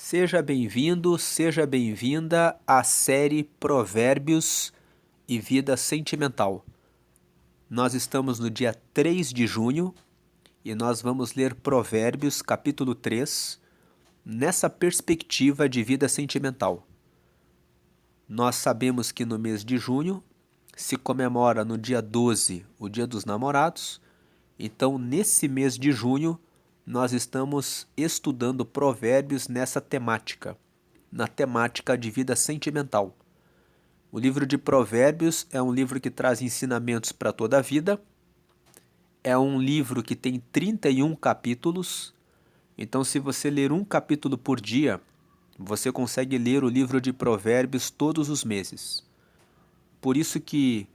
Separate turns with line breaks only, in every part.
Seja bem-vindo, seja bem-vinda à série Provérbios e Vida Sentimental. Nós estamos no dia 3 de junho e nós vamos ler Provérbios, capítulo 3, nessa perspectiva de vida sentimental. Nós sabemos que no mês de junho se comemora no dia 12 o Dia dos Namorados, então nesse mês de junho nós estamos estudando provérbios nessa temática, na temática de vida sentimental. O livro de Provérbios é um livro que traz ensinamentos para toda a vida, é um livro que tem 31 capítulos, então se você ler um capítulo por dia, você consegue ler o livro de Provérbios todos os meses. Por isso que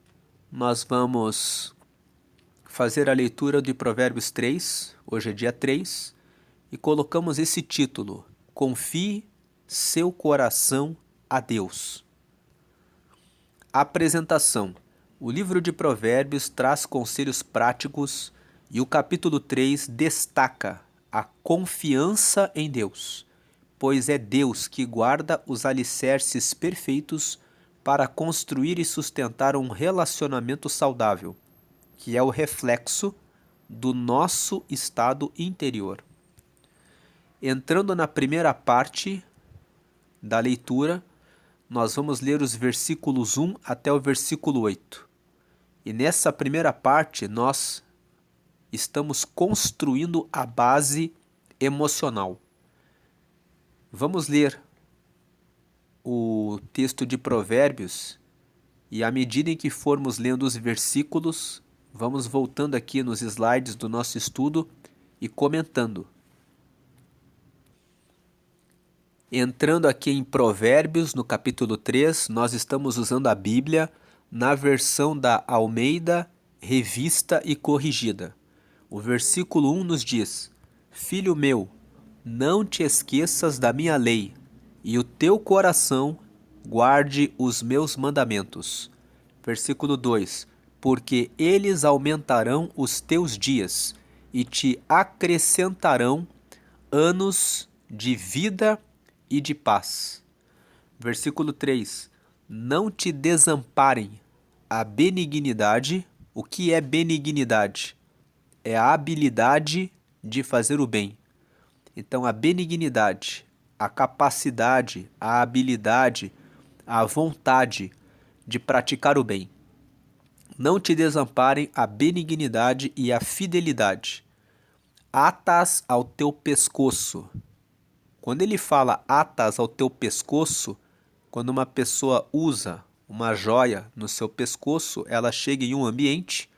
nós vamos fazer a leitura de Provérbios 3, hoje é dia 3, e colocamos esse título: Confie seu coração a Deus. Apresentação. O livro de Provérbios traz conselhos práticos e o capítulo 3 destaca a confiança em Deus, pois é Deus que guarda os alicerces perfeitos para construir e sustentar um relacionamento saudável, que é o reflexo do nosso estado interior. Entrando na primeira parte da leitura, nós vamos ler os versículos 1 até o versículo 8. E nessa primeira parte nós estamos construindo a base emocional. Vamos ler o texto de Provérbios e à medida em que formos lendo os versículos, vamos voltando aqui nos slides do nosso estudo e comentando. Entrando aqui em Provérbios, no capítulo 3, nós estamos usando a Bíblia na versão da Almeida, Revista e Corrigida. O versículo 1 nos diz: Filho meu, não te esqueças da minha lei, e o teu coração guarde os meus mandamentos. Versículo 2: Porque eles aumentarão os teus dias e te acrescentarão anos de vida e de paz. Versículo 3: Não te desamparem a benignidade. O que é benignidade? É a habilidade de fazer o bem. Então, a benignidade, a capacidade, a habilidade, a vontade de praticar o bem. Não te desamparem a benignidade e a fidelidade. Atas ao teu pescoço. Quando ele fala atas ao teu pescoço, quando uma pessoa usa uma joia no seu pescoço, ela chega em um ambiente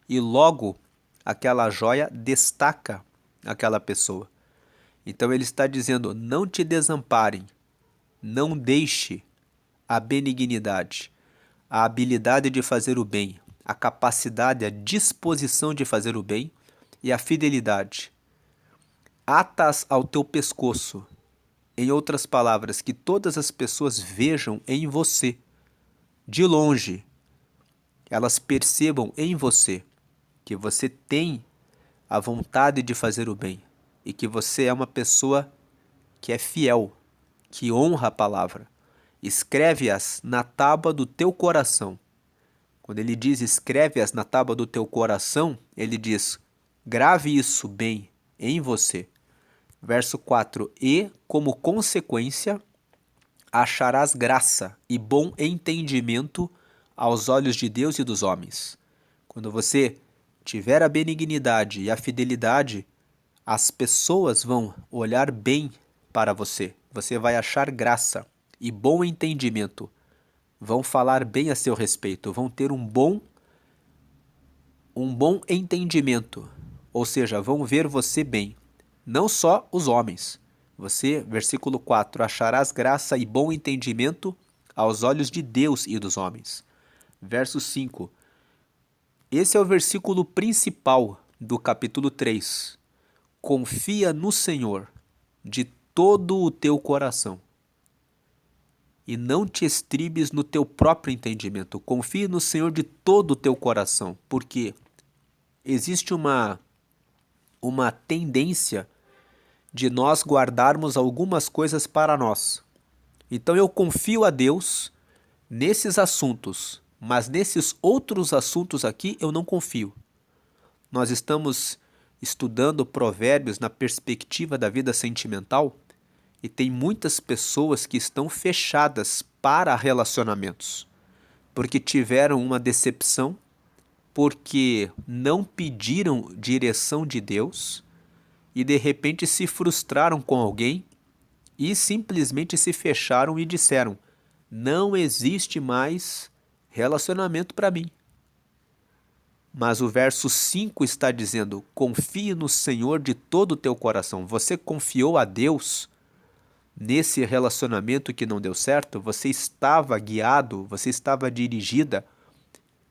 e logo aquela joia destaca aquela pessoa. Então ele está dizendo: não te desamparem, não deixe a benignidade, a habilidade de fazer o bem, a capacidade, a disposição de fazer o bem e a fidelidade. Atas ao teu pescoço. Em outras palavras, que todas as pessoas vejam em você, de longe, elas percebam em você que você tem a vontade de fazer o bem e que você é uma pessoa que é fiel, que honra a palavra. Escreve-as na tábua do teu coração. Quando ele diz escreve-as na tábua do teu coração, ele diz grave isso bem em você. Verso 4: E, como consequência, acharás graça e bom entendimento aos olhos de Deus e dos homens. Quando você tiver a benignidade e a fidelidade, as pessoas vão olhar bem para você. Você vai achar graça e bom entendimento. Vão falar bem a seu respeito, vão ter um bom entendimento. Ou seja, vão ver você bem. Não só os homens. Você, versículo 4, acharás graça e bom entendimento aos olhos de Deus e dos homens. Verso 5. Esse é o versículo principal do capítulo 3. Confia no Senhor de todo o teu coração e não te estribes no teu próprio entendimento. Confie no Senhor de todo o teu coração, porque existe uma tendência de nós guardarmos algumas coisas para nós. Então eu confio a Deus nesses assuntos, mas nesses outros assuntos aqui eu não confio. Nós estamos estudando Provérbios na perspectiva da vida sentimental e tem muitas pessoas que estão fechadas para relacionamentos, porque tiveram uma decepção, porque não pediram direção de Deus e de repente se frustraram com alguém e simplesmente se fecharam e disseram: não existe mais relacionamento para mim. Mas o verso 5 está dizendo: confie no Senhor de todo o teu coração. Você confiou a Deus nesse relacionamento que não deu certo? Você estava guiado, você estava dirigida,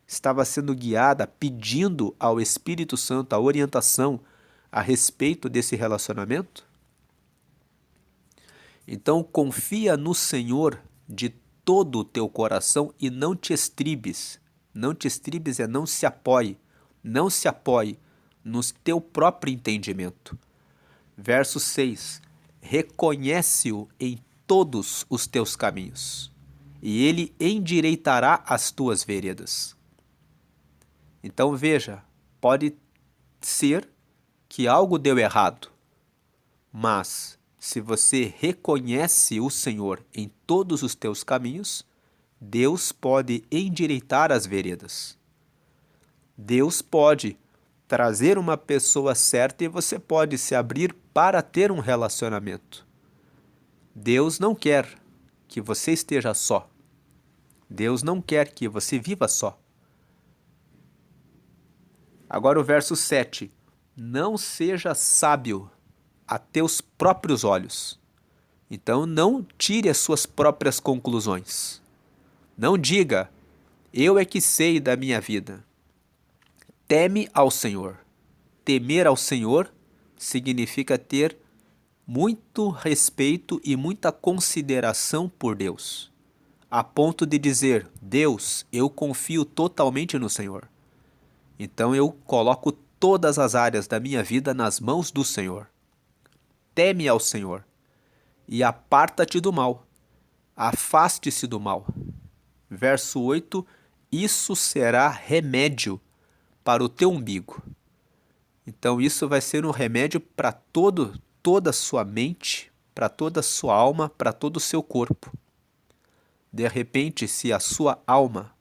estava sendo guiada, pedindo ao Espírito Santo a orientação a respeito desse relacionamento? Então confia no Senhor de todo o teu coração e não te estribes. Não te estribes é não se apoie. Não se apoie no teu próprio entendimento. Verso 6. Reconhece-o em todos os teus caminhos, e ele endireitará as tuas veredas. Então veja, pode ser que algo deu errado, mas se você reconhece o Senhor em todos os teus caminhos, Deus pode endireitar as veredas. Deus pode trazer uma pessoa certa e você pode se abrir para ter um relacionamento. Deus não quer que você esteja só. Deus não quer que você viva só. Agora o verso 7. Não seja sábio a teus próprios olhos. Então não tire as suas próprias conclusões. Não diga: eu é que sei da minha vida. Teme ao Senhor. Temer ao Senhor significa ter muito respeito e muita consideração por Deus, a ponto de dizer: Deus, eu confio totalmente no Senhor. Então eu coloco todas as áreas da minha vida nas mãos do Senhor. Teme ao Senhor e aparta-te do mal. Afaste-se do mal. Verso 8. Isso será remédio para o teu umbigo. Então isso vai ser um remédio para toda a sua mente, para toda a sua alma, para todo o seu corpo. De repente, se a sua alma,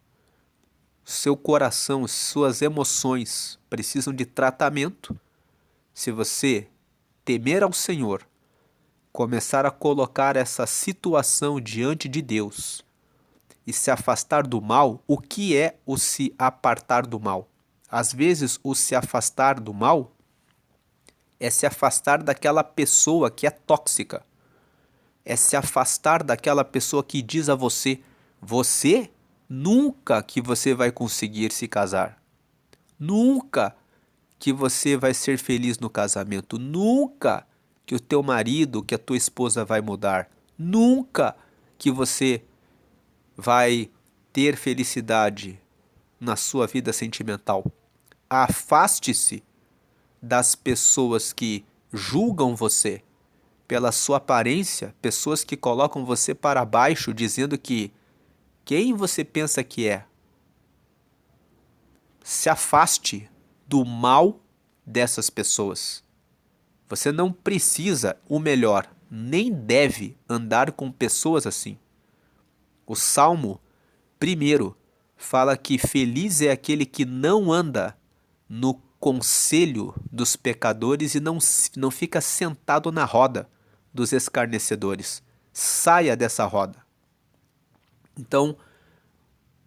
seu coração, suas emoções precisam de tratamento, se você temer ao Senhor, começar a colocar essa situação diante de Deus e se afastar do mal, o que é o se apartar do mal? Às vezes, o se afastar do mal é se afastar daquela pessoa que é tóxica. É se afastar daquela pessoa que diz a você: você nunca que você vai conseguir se casar. Nunca que você vai ser feliz no casamento. Nunca que o teu marido, que a tua esposa vai mudar. Nunca que você vai ter felicidade na sua vida sentimental. Afaste-se das pessoas que julgam você pela sua aparência, pessoas que colocam você para baixo, dizendo que quem você pensa que é. Se afaste do mal dessas pessoas. Você não precisa, o melhor, nem deve andar com pessoas assim. O Salmo 1 fala que feliz é aquele que não anda no conselho dos pecadores e não fica sentado na roda dos escarnecedores. Saia dessa roda. Então,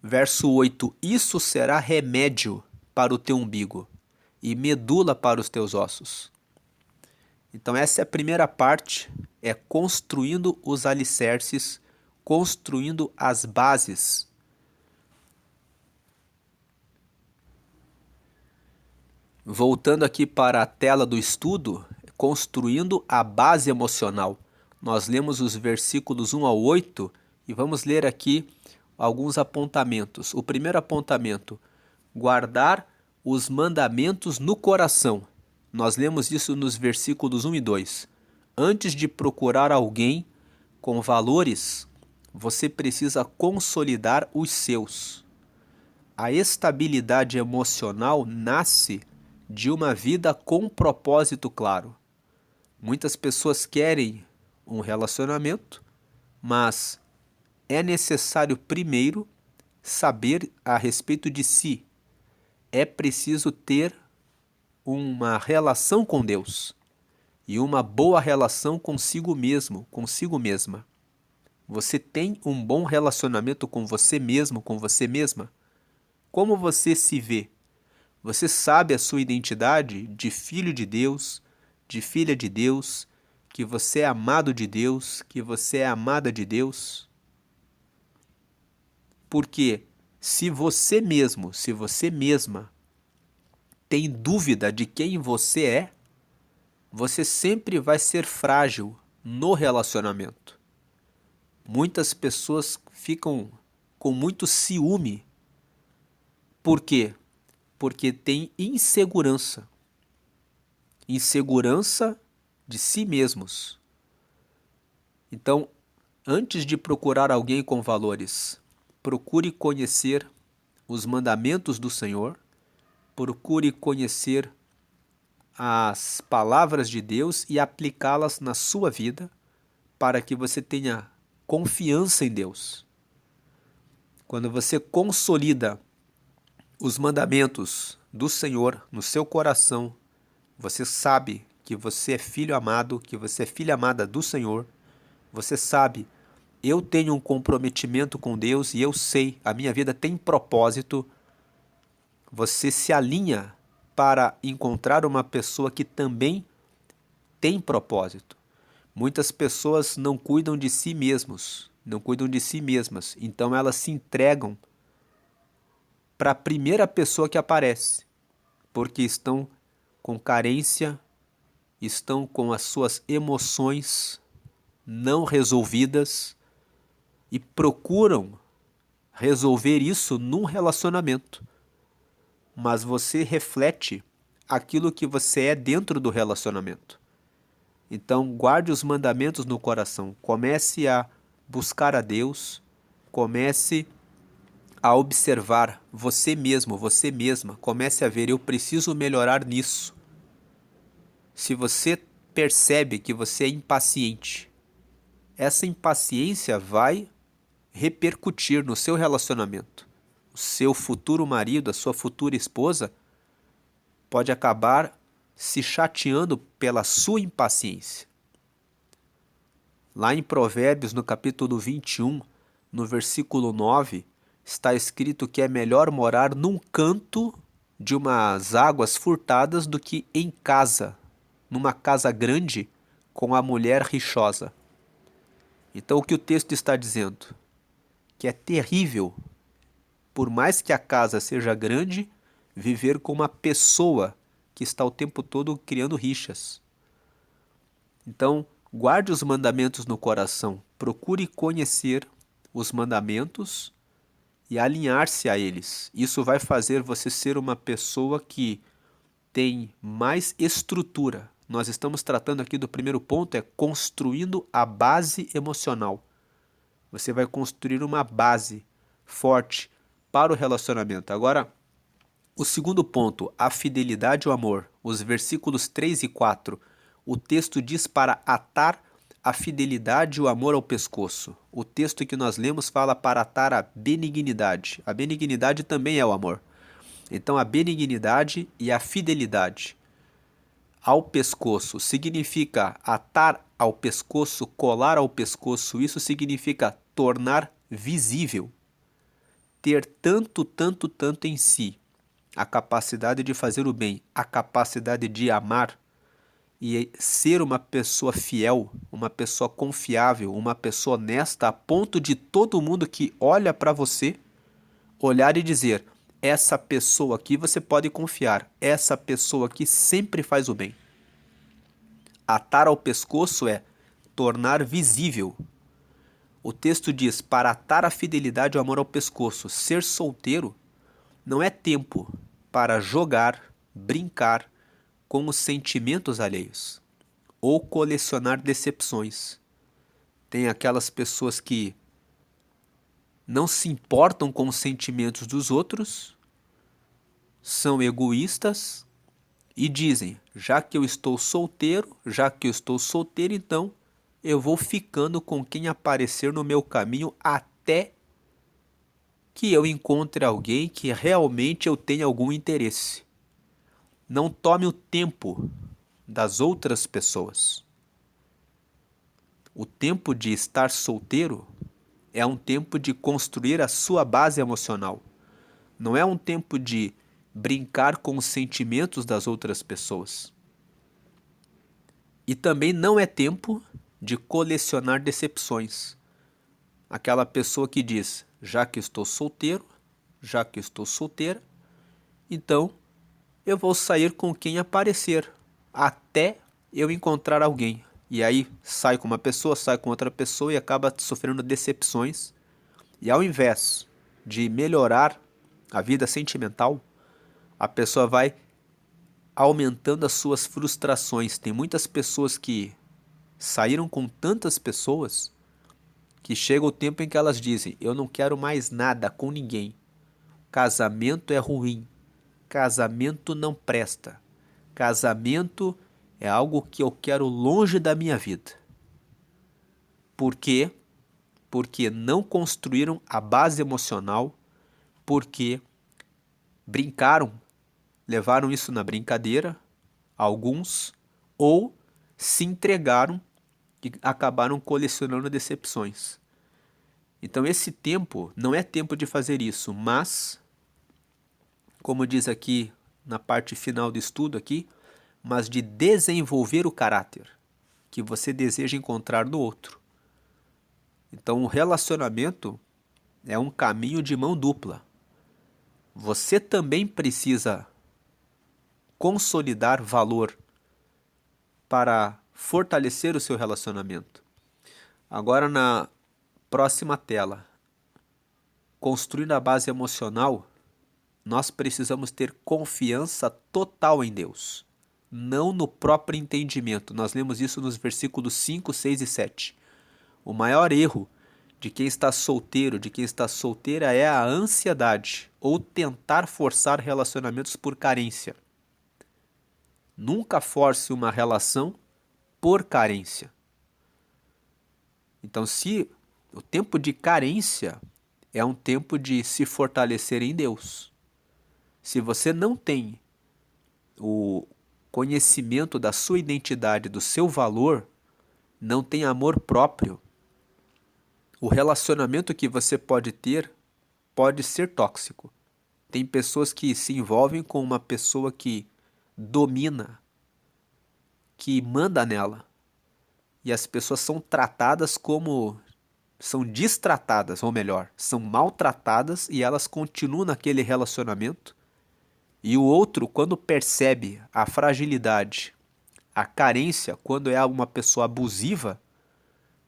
verso 8, isso será remédio para o teu umbigo e medula para os teus ossos. Então essa é a primeira parte, é construindo os alicerces, construindo as bases. Voltando aqui para a tela do estudo, construindo a base emocional. Nós lemos os versículos 1 ao 8 e vamos ler aqui alguns apontamentos. O primeiro apontamento: guardar os mandamentos no coração. Nós lemos isso nos versículos 1 e 2. Antes de procurar alguém com valores, você precisa consolidar os seus. A estabilidade emocional nasce de uma vida com propósito claro. Muitas pessoas querem um relacionamento, mas é necessário primeiro saber a respeito de si. É preciso ter uma relação com Deus e uma boa relação consigo mesmo, consigo mesma. Você tem um bom relacionamento com você mesmo, com você mesma? Como você se vê? Você sabe a sua identidade de filho de Deus, de filha de Deus, que você é amado de Deus, que você é amada de Deus? Porque se você mesmo, se você mesma tem dúvida de quem você é, você sempre vai ser frágil no relacionamento. Muitas pessoas ficam com muito ciúme. Por quê? Porque tem insegurança. Insegurança de si mesmos. Então, antes de procurar alguém com valores, procure conhecer os mandamentos do Senhor, procure conhecer as palavras de Deus e aplicá-las na sua vida para que você tenha confiança em Deus. Quando você consolida os mandamentos do Senhor no seu coração, você sabe que você é filho amado, que você é filha amada do Senhor. Você sabe, eu tenho um comprometimento com Deus e eu sei, a minha vida tem propósito. Você se alinha para encontrar uma pessoa que também tem propósito. Muitas pessoas não cuidam de si mesmos, não cuidam de si mesmas, então elas se entregam para a primeira pessoa que aparece, porque estão com carência, estão com as suas emoções não resolvidas e procuram resolver isso num relacionamento. Mas você reflete aquilo que você é dentro do relacionamento. Então, guarde os mandamentos no coração. Comece a buscar a Deus. Comece a observar você mesmo, você mesma. Comece a ver, eu preciso melhorar nisso. Se você percebe que você é impaciente, essa impaciência vai repercutir no seu relacionamento. O seu futuro marido, a sua futura esposa, pode acabar se chateando pela sua impaciência. Lá em Provérbios, no capítulo 21, no versículo 9, está escrito que é melhor morar num canto de umas águas furtadas do que em casa, numa casa grande, com a mulher rixosa. Então o que o texto está dizendo? Que é terrível, por mais que a casa seja grande, viver com uma pessoa que está o tempo todo criando rixas. Então, guarde os mandamentos no coração, procure conhecer os mandamentos e alinhar-se a eles. Isso vai fazer você ser uma pessoa que tem mais estrutura. Nós estamos tratando aqui do primeiro ponto, é construindo a base emocional. Você vai construir uma base forte para o relacionamento. Agora, o segundo ponto, a fidelidade e o amor. Os versículos 3 e 4. O texto diz para atar a fidelidade e o amor ao pescoço. O texto que nós lemos fala para atar a benignidade. A benignidade também é o amor. Então, a benignidade e a fidelidade ao pescoço significa atar ao pescoço, colar ao pescoço. Isso significa tornar visível. Ter tanto em si a capacidade de fazer o bem, a capacidade de amar e ser uma pessoa fiel, uma pessoa confiável, uma pessoa honesta a ponto de todo mundo que olha para você olhar e dizer: essa pessoa aqui você pode confiar, essa pessoa aqui sempre faz o bem. Atar ao pescoço é tornar visível. O texto diz: para atar a fidelidade e o amor ao pescoço. Ser solteiro não é tempo para jogar, brincar com os sentimentos alheios. ou colecionar decepções. Tem aquelas pessoas que não se importam com os sentimentos dos outros, são egoístas e dizem: já que eu estou solteiro, então eu vou ficando com quem aparecer no meu caminho até que eu encontre alguém que realmente eu tenha algum interesse. Não tome o tempo das outras pessoas. O tempo de estar solteiro é um tempo de construir a sua base emocional. Não é um tempo de brincar com os sentimentos das outras pessoas. E também não é tempo de colecionar decepções. Aquela pessoa que diz: já que estou solteiro, já que estou solteira, então eu vou sair com quem aparecer, até eu encontrar alguém. E aí sai com uma pessoa, sai com outra pessoa e acaba sofrendo decepções. E ao invés de melhorar a vida sentimental, a pessoa vai aumentando as suas frustrações. Tem muitas pessoas que saíram com tantas pessoas que chega o tempo em que elas dizem: eu não quero mais nada com ninguém. Casamento é ruim. Casamento não presta. Casamento é algo que eu quero longe da minha vida. Por quê? Porque não construíram a base emocional, porque brincaram, levaram isso na brincadeira, alguns, ou se entregaram e acabaram colecionando decepções. Então esse tempo não é tempo de fazer isso, mas, como diz aqui na parte final do estudo aqui, mas de desenvolver o caráter que você deseja encontrar no outro. Então o relacionamento é um caminho de mão dupla. Você também precisa consolidar valor para fortalecer o seu relacionamento. Agora na próxima tela, construindo a base emocional, nós precisamos ter confiança total em Deus, não no próprio entendimento. Nós lemos isso nos versículos 5, 6 e 7. O maior erro de quem está solteiro, de quem está solteira, é a ansiedade ou tentar forçar relacionamentos por carência. Nunca force uma relação por carência. Então, se o tempo de carência é um tempo de se fortalecer em Deus. Se você não tem o conhecimento da sua identidade, do seu valor, não tem amor próprio, o relacionamento que você pode ter pode ser tóxico. Tem pessoas que se envolvem com uma pessoa que domina, que manda nela. E as pessoas são tratadas como... são destratadas, ou melhor, são maltratadas e elas continuam naquele relacionamento. E o outro, quando percebe a fragilidade, a carência, quando é uma pessoa abusiva,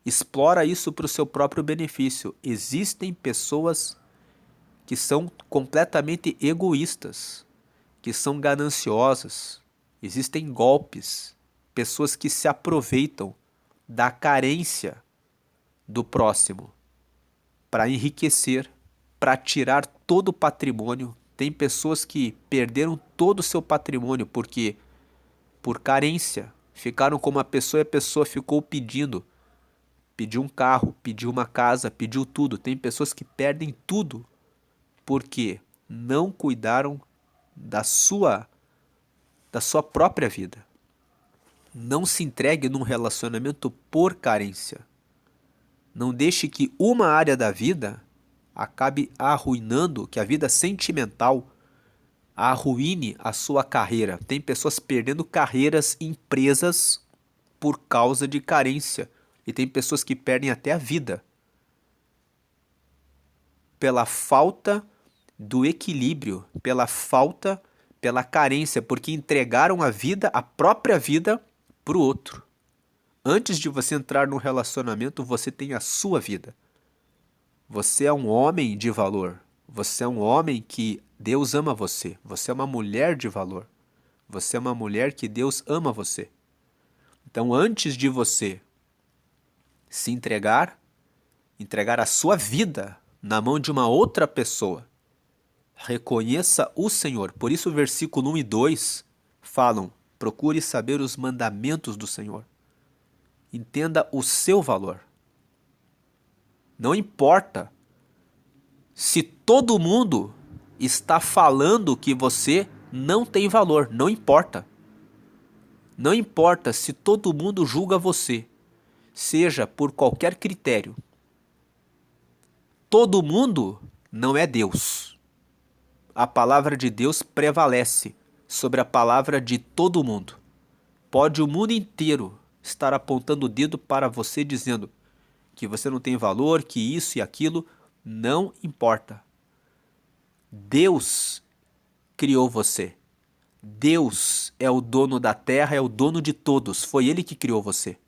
explora isso para o seu próprio benefício. Existem pessoas que são completamente egoístas, que são gananciosas. Existem golpes, pessoas que se aproveitam da carência do próximo para enriquecer, para tirar todo o patrimônio. Tem pessoas que perderam todo o seu patrimônio porque, por carência, ficaram com uma pessoa e a pessoa ficou pedindo. Pediu um carro, pediu uma casa, pediu tudo. Tem pessoas que perdem tudo porque não cuidaram da sua própria vida. Não se entregue num relacionamento por carência. Não deixe que uma área da vida acabe arruinando, que a vida sentimental arruine a sua carreira. Tem pessoas perdendo carreiras, empresas por causa de carência. E tem pessoas que perdem até a vida pela falta do equilíbrio, pela carência, porque entregaram a vida, a própria vida, para o outro. Antes de você entrar num relacionamento, você tem a sua vida. Você é um homem de valor. Você é um homem que Deus ama você. Você é uma mulher de valor. Você é uma mulher que Deus ama você. Então, antes de você se entregar a sua vida na mão de uma outra pessoa, reconheça o Senhor. Por isso, o versículo 1 e 2 falam: procure saber os mandamentos do Senhor. Entenda o seu valor. Não importa se todo mundo está falando que você não tem valor, não importa. Não importa se todo mundo julga você, seja por qualquer critério. Todo mundo não é Deus. A palavra de Deus prevalece sobre a palavra de todo mundo. Pode o mundo inteiro estar apontando o dedo para você dizendo que você não tem valor, que isso e aquilo, não importa. Deus criou você. Deus é o dono da terra, é o dono de todos. Foi Ele que criou você.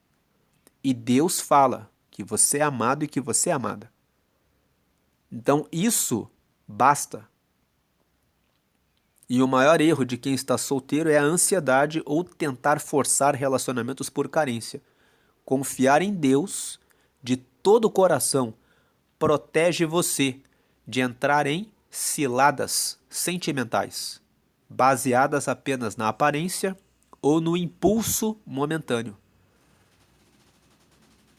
E Deus fala que você é amado e que você é amada. Então isso basta. E o maior erro de quem está solteiro é a ansiedade ou tentar forçar relacionamentos por carência. Confiar em Deus de todo o coração protege você de entrar em ciladas sentimentais, baseadas apenas na aparência ou no impulso momentâneo.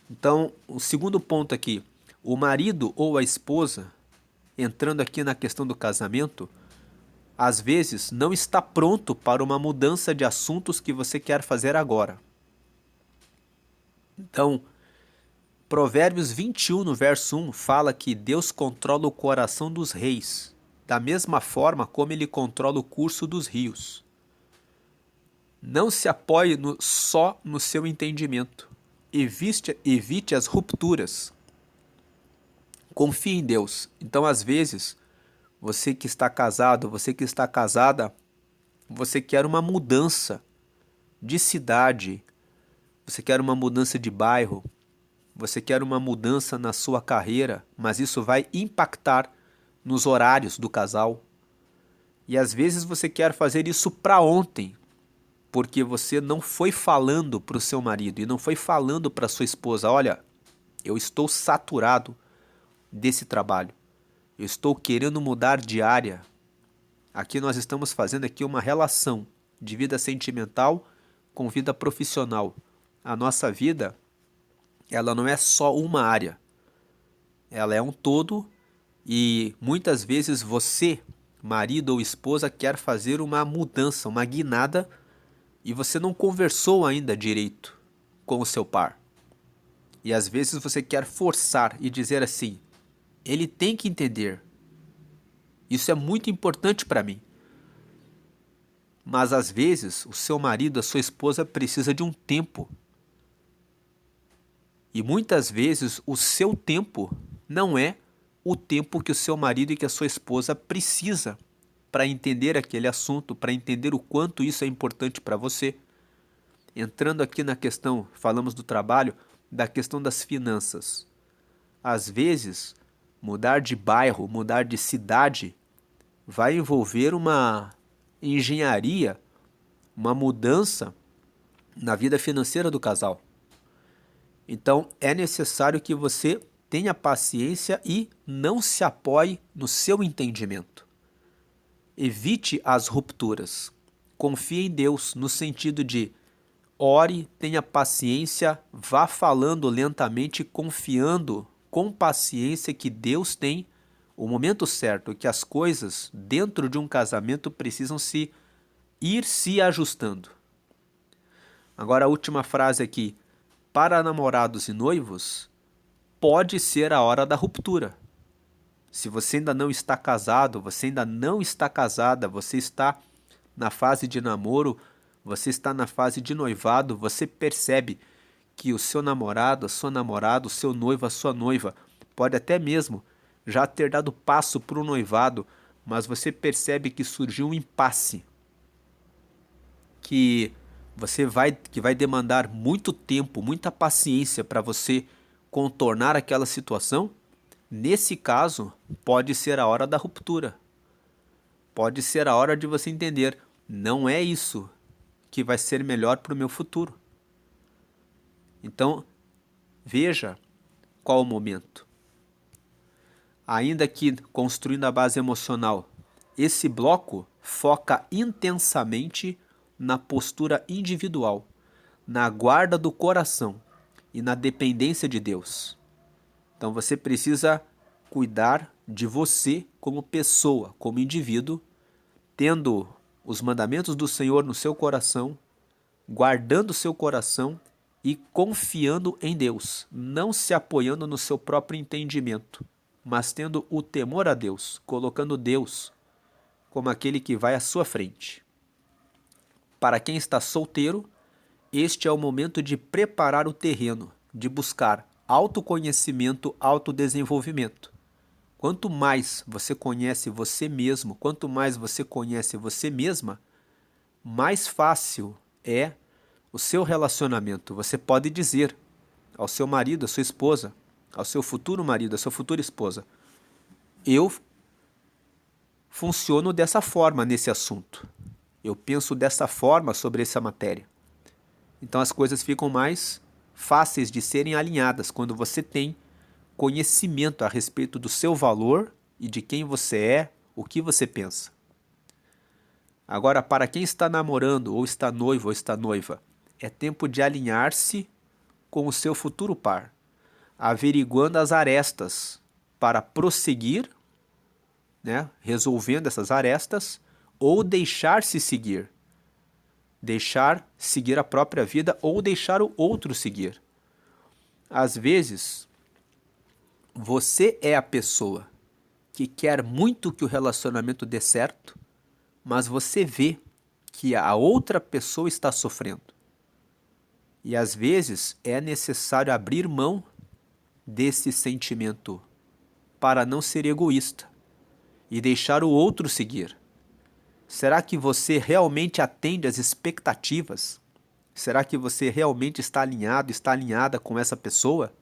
Então, o segundo ponto aqui, o marido ou a esposa, entrando aqui na questão do casamento, às vezes não está pronto para uma mudança de assuntos que você quer fazer agora. Então, Provérbios 21, no verso 1, fala que Deus controla o coração dos reis, da mesma forma como ele controla o curso dos rios. Não se apoie só no seu entendimento. Evite as rupturas. Confie em Deus. Então, às vezes, você que está casado, você que está casada, você quer uma mudança de cidade, você quer uma mudança de bairro, você quer uma mudança na sua carreira, mas isso vai impactar nos horários do casal. E às vezes você quer fazer isso para ontem, porque você não foi falando para o seu marido e não foi falando para sua esposa: olha, eu estou saturado desse trabalho, eu estou querendo mudar de área. Aqui nós estamos fazendo aqui uma relação de vida sentimental com vida profissional. A nossa vida, ela não é só uma área, ela é um todo e muitas vezes você, marido ou esposa, quer fazer uma mudança, uma guinada e você não conversou ainda direito com o seu par. E às vezes você quer forçar e dizer assim: ele tem que entender. Isso é muito importante para mim. Mas às vezes o seu marido, a sua esposa precisa de um tempo. E muitas vezes o seu tempo não é o tempo que o seu marido e que a sua esposa precisa para entender aquele assunto, para entender o quanto isso é importante para você. Entrando aqui na questão, falamos do trabalho, da questão das finanças. Às vezes, mudar de bairro, mudar de cidade, vai envolver uma engenharia, uma mudança na vida financeira do casal. Então, é necessário que você tenha paciência e não se apoie no seu entendimento. Evite as rupturas. Confie em Deus no sentido de ore, tenha paciência, vá falando lentamente, confiando com paciência que Deus tem o momento certo, que as coisas dentro de um casamento precisam ir se ajustando. Agora a última frase aqui. Para namorados e noivos, pode ser a hora da ruptura. Se você ainda não está casado, você ainda não está casada, você está na fase de namoro, você está na fase de noivado, você percebe que o seu namorado, a sua namorada, o seu noivo, a sua noiva, pode até mesmo já ter dado passo para o noivado, mas você percebe que surgiu um impasse, que vai demandar muito tempo, muita paciência para você contornar aquela situação. Nesse caso, pode ser a hora da ruptura. Pode ser a hora de você entender, não é isso que vai ser melhor para o meu futuro. Então, veja qual o momento. Ainda que construindo a base emocional, esse bloco foca intensamente na postura individual, na guarda do coração e na dependência de Deus. Então você precisa cuidar de você como pessoa, como indivíduo, tendo os mandamentos do Senhor no seu coração, guardando seu coração e confiando em Deus, não se apoiando no seu próprio entendimento, mas tendo o temor a Deus, colocando Deus como aquele que vai à sua frente. Para quem está solteiro, este é o momento de preparar o terreno, de buscar autoconhecimento, autodesenvolvimento. Quanto mais você conhece você mesmo, quanto mais você conhece você mesma, mais fácil é o seu relacionamento. Você pode dizer ao seu marido, à sua esposa, ao seu futuro marido, à sua futura esposa: eu funciono dessa forma nesse assunto. Eu penso dessa forma sobre essa matéria. Então as coisas ficam mais fáceis de serem alinhadas quando você tem conhecimento a respeito do seu valor e de quem você é, o que você pensa. Agora, para quem está namorando, ou está noivo, ou está noiva, é tempo de alinhar-se com o seu futuro par, averiguando as arestas para prosseguir, né, resolvendo essas arestas, ou deixar-se seguir. Deixar seguir a própria vida ou deixar o outro seguir. Às vezes, você é a pessoa que quer muito que o relacionamento dê certo, mas você vê que a outra pessoa está sofrendo. E às vezes é necessário abrir mão desse sentimento para não ser egoísta e deixar o outro seguir. Será que você realmente atende às expectativas? Será que você realmente está alinhado, está alinhada com essa pessoa?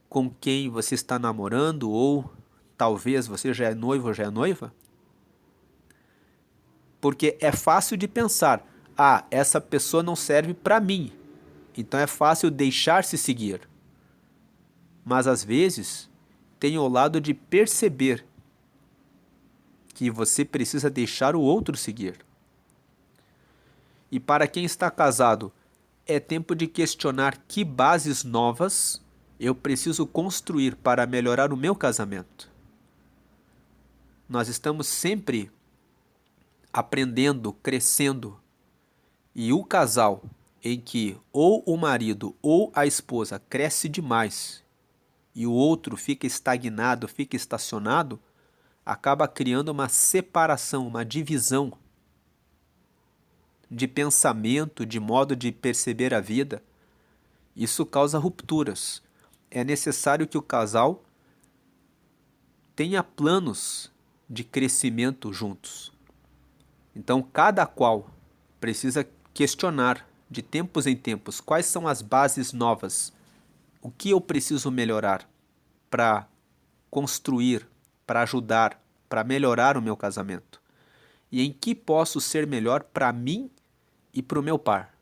Com quem você está namorando, ou talvez você já é noivo ou já é noiva? Porque é fácil de pensar: ah, essa pessoa não serve para mim, então é fácil deixar-se seguir. Mas às vezes tem o lado de perceber que você precisa deixar o outro seguir. E para quem está casado, é tempo de questionar que bases novas eu preciso construir para melhorar o meu casamento. Nós estamos sempre aprendendo, crescendo, e o casal em que ou o marido ou a esposa cresce demais e o outro fica estagnado, fica estacionado, acaba criando uma separação, uma divisão de pensamento, de modo de perceber a vida. Isso causa rupturas. É necessário que o casal tenha planos de crescimento juntos. Então, cada qual precisa questionar de tempos em tempos quais são as bases novas, o que eu preciso melhorar para construir, para ajudar, para melhorar o meu casamento, e em que posso ser melhor para mim e para o meu par.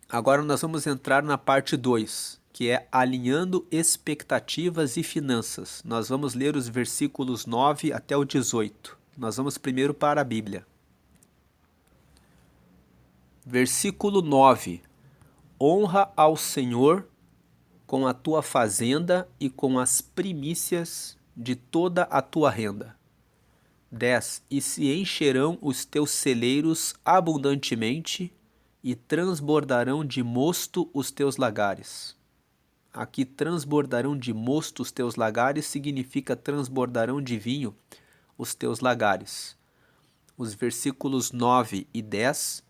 Agora nós vamos entrar na parte 2, que é alinhando expectativas e finanças. Nós vamos ler os versículos 9 até o 18. Nós vamos primeiro para a Bíblia. Versículo 9. Honra ao Senhor com a tua fazenda e com as primícias de toda a tua renda. 10. E se encherão os teus celeiros abundantemente, e transbordarão de mosto os teus lagares. Aqui, transbordarão de mosto os teus lagares significa transbordarão de vinho os teus lagares. Os versículos 9 e 10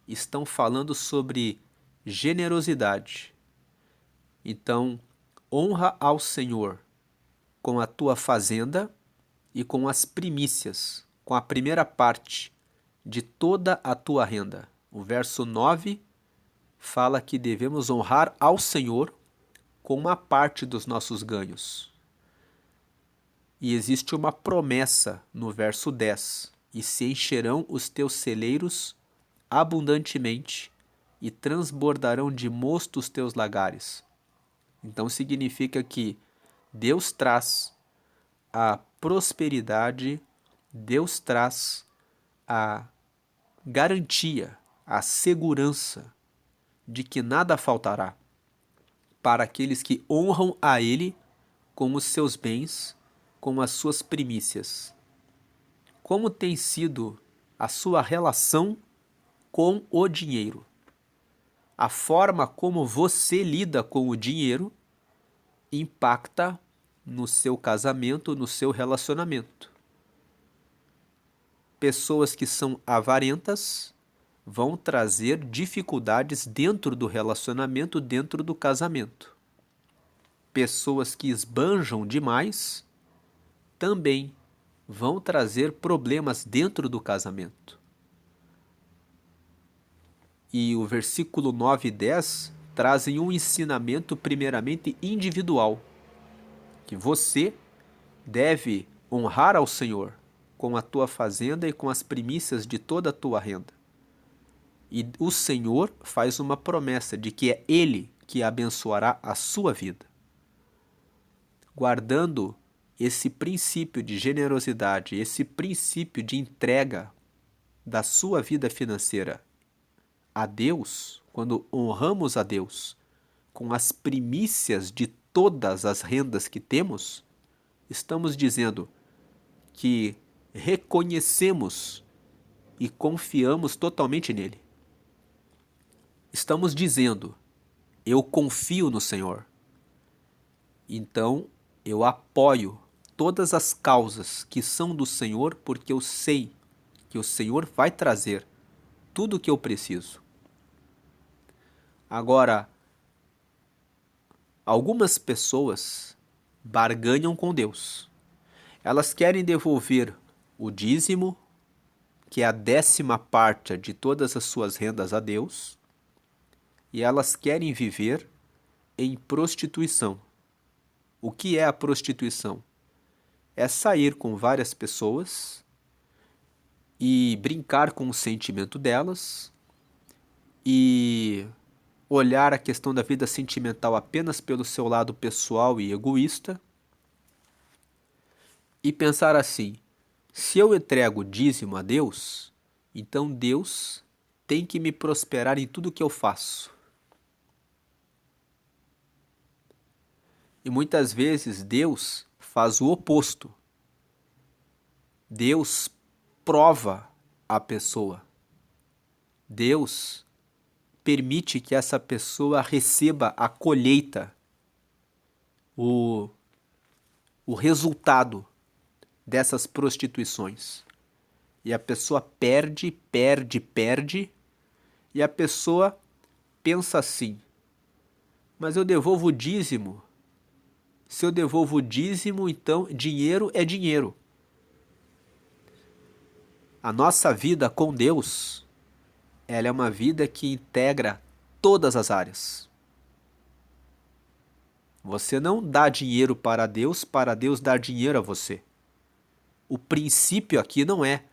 estão falando sobre generosidade. Então, honra ao Senhor com a tua fazenda e com as primícias, com a primeira parte de toda a tua renda. O verso 9 fala que devemos honrar ao Senhor com uma parte dos nossos ganhos. E existe uma promessa no verso 10. E se encherão os teus celeiros abundantemente, e transbordarão de mosto os teus lagares. Então significa que Deus traz a prosperidade, Deus traz a garantia, a segurança de que nada faltará para aqueles que honram a Ele com os seus bens, com as suas primícias. Como tem sido a sua relação com o dinheiro? A forma como você lida com o dinheiro impacta no seu casamento, no seu relacionamento. Pessoas que são avarentas vão trazer dificuldades dentro do relacionamento, dentro do casamento. Pessoas que esbanjam demais também vão trazer problemas dentro do casamento. E o versículo 9 e 10 trazem um ensinamento primeiramente individual, que você deve honrar ao Senhor com a tua fazenda e com as primícias de toda a tua renda. E o Senhor faz uma promessa de que é Ele que abençoará a sua vida. Guardando esse princípio de generosidade, esse princípio de entrega da sua vida financeira a Deus, quando honramos a Deus com as primícias de todas as rendas que temos, estamos dizendo que reconhecemos e confiamos totalmente nele. Estamos dizendo, eu confio no Senhor. Então, eu apoio todas as causas que são do Senhor, porque eu sei que o Senhor vai trazer tudo o que eu preciso. Agora, algumas pessoas barganham com Deus. Elas querem devolver o dízimo, que é a 10ª parte de todas as suas rendas a Deus, e elas querem viver em prostituição. O que é a prostituição? É sair com várias pessoas e brincar com o sentimento delas e olhar a questão da vida sentimental apenas pelo seu lado pessoal e egoísta e pensar assim: se eu entrego dízimo a Deus, então Deus tem que me prosperar em tudo que eu faço. E muitas vezes Deus faz o oposto. Deus prova a pessoa. Deus permite que essa pessoa receba a colheita, o resultado dessas prostituições. E a pessoa perde, e a pessoa pensa assim: mas eu devolvo o dízimo. Se eu devolvo o dízimo, então dinheiro é dinheiro. A nossa vida com Deus, ela é uma vida que integra todas as áreas. Você não dá dinheiro para Deus dar dinheiro a você. O princípio aqui não é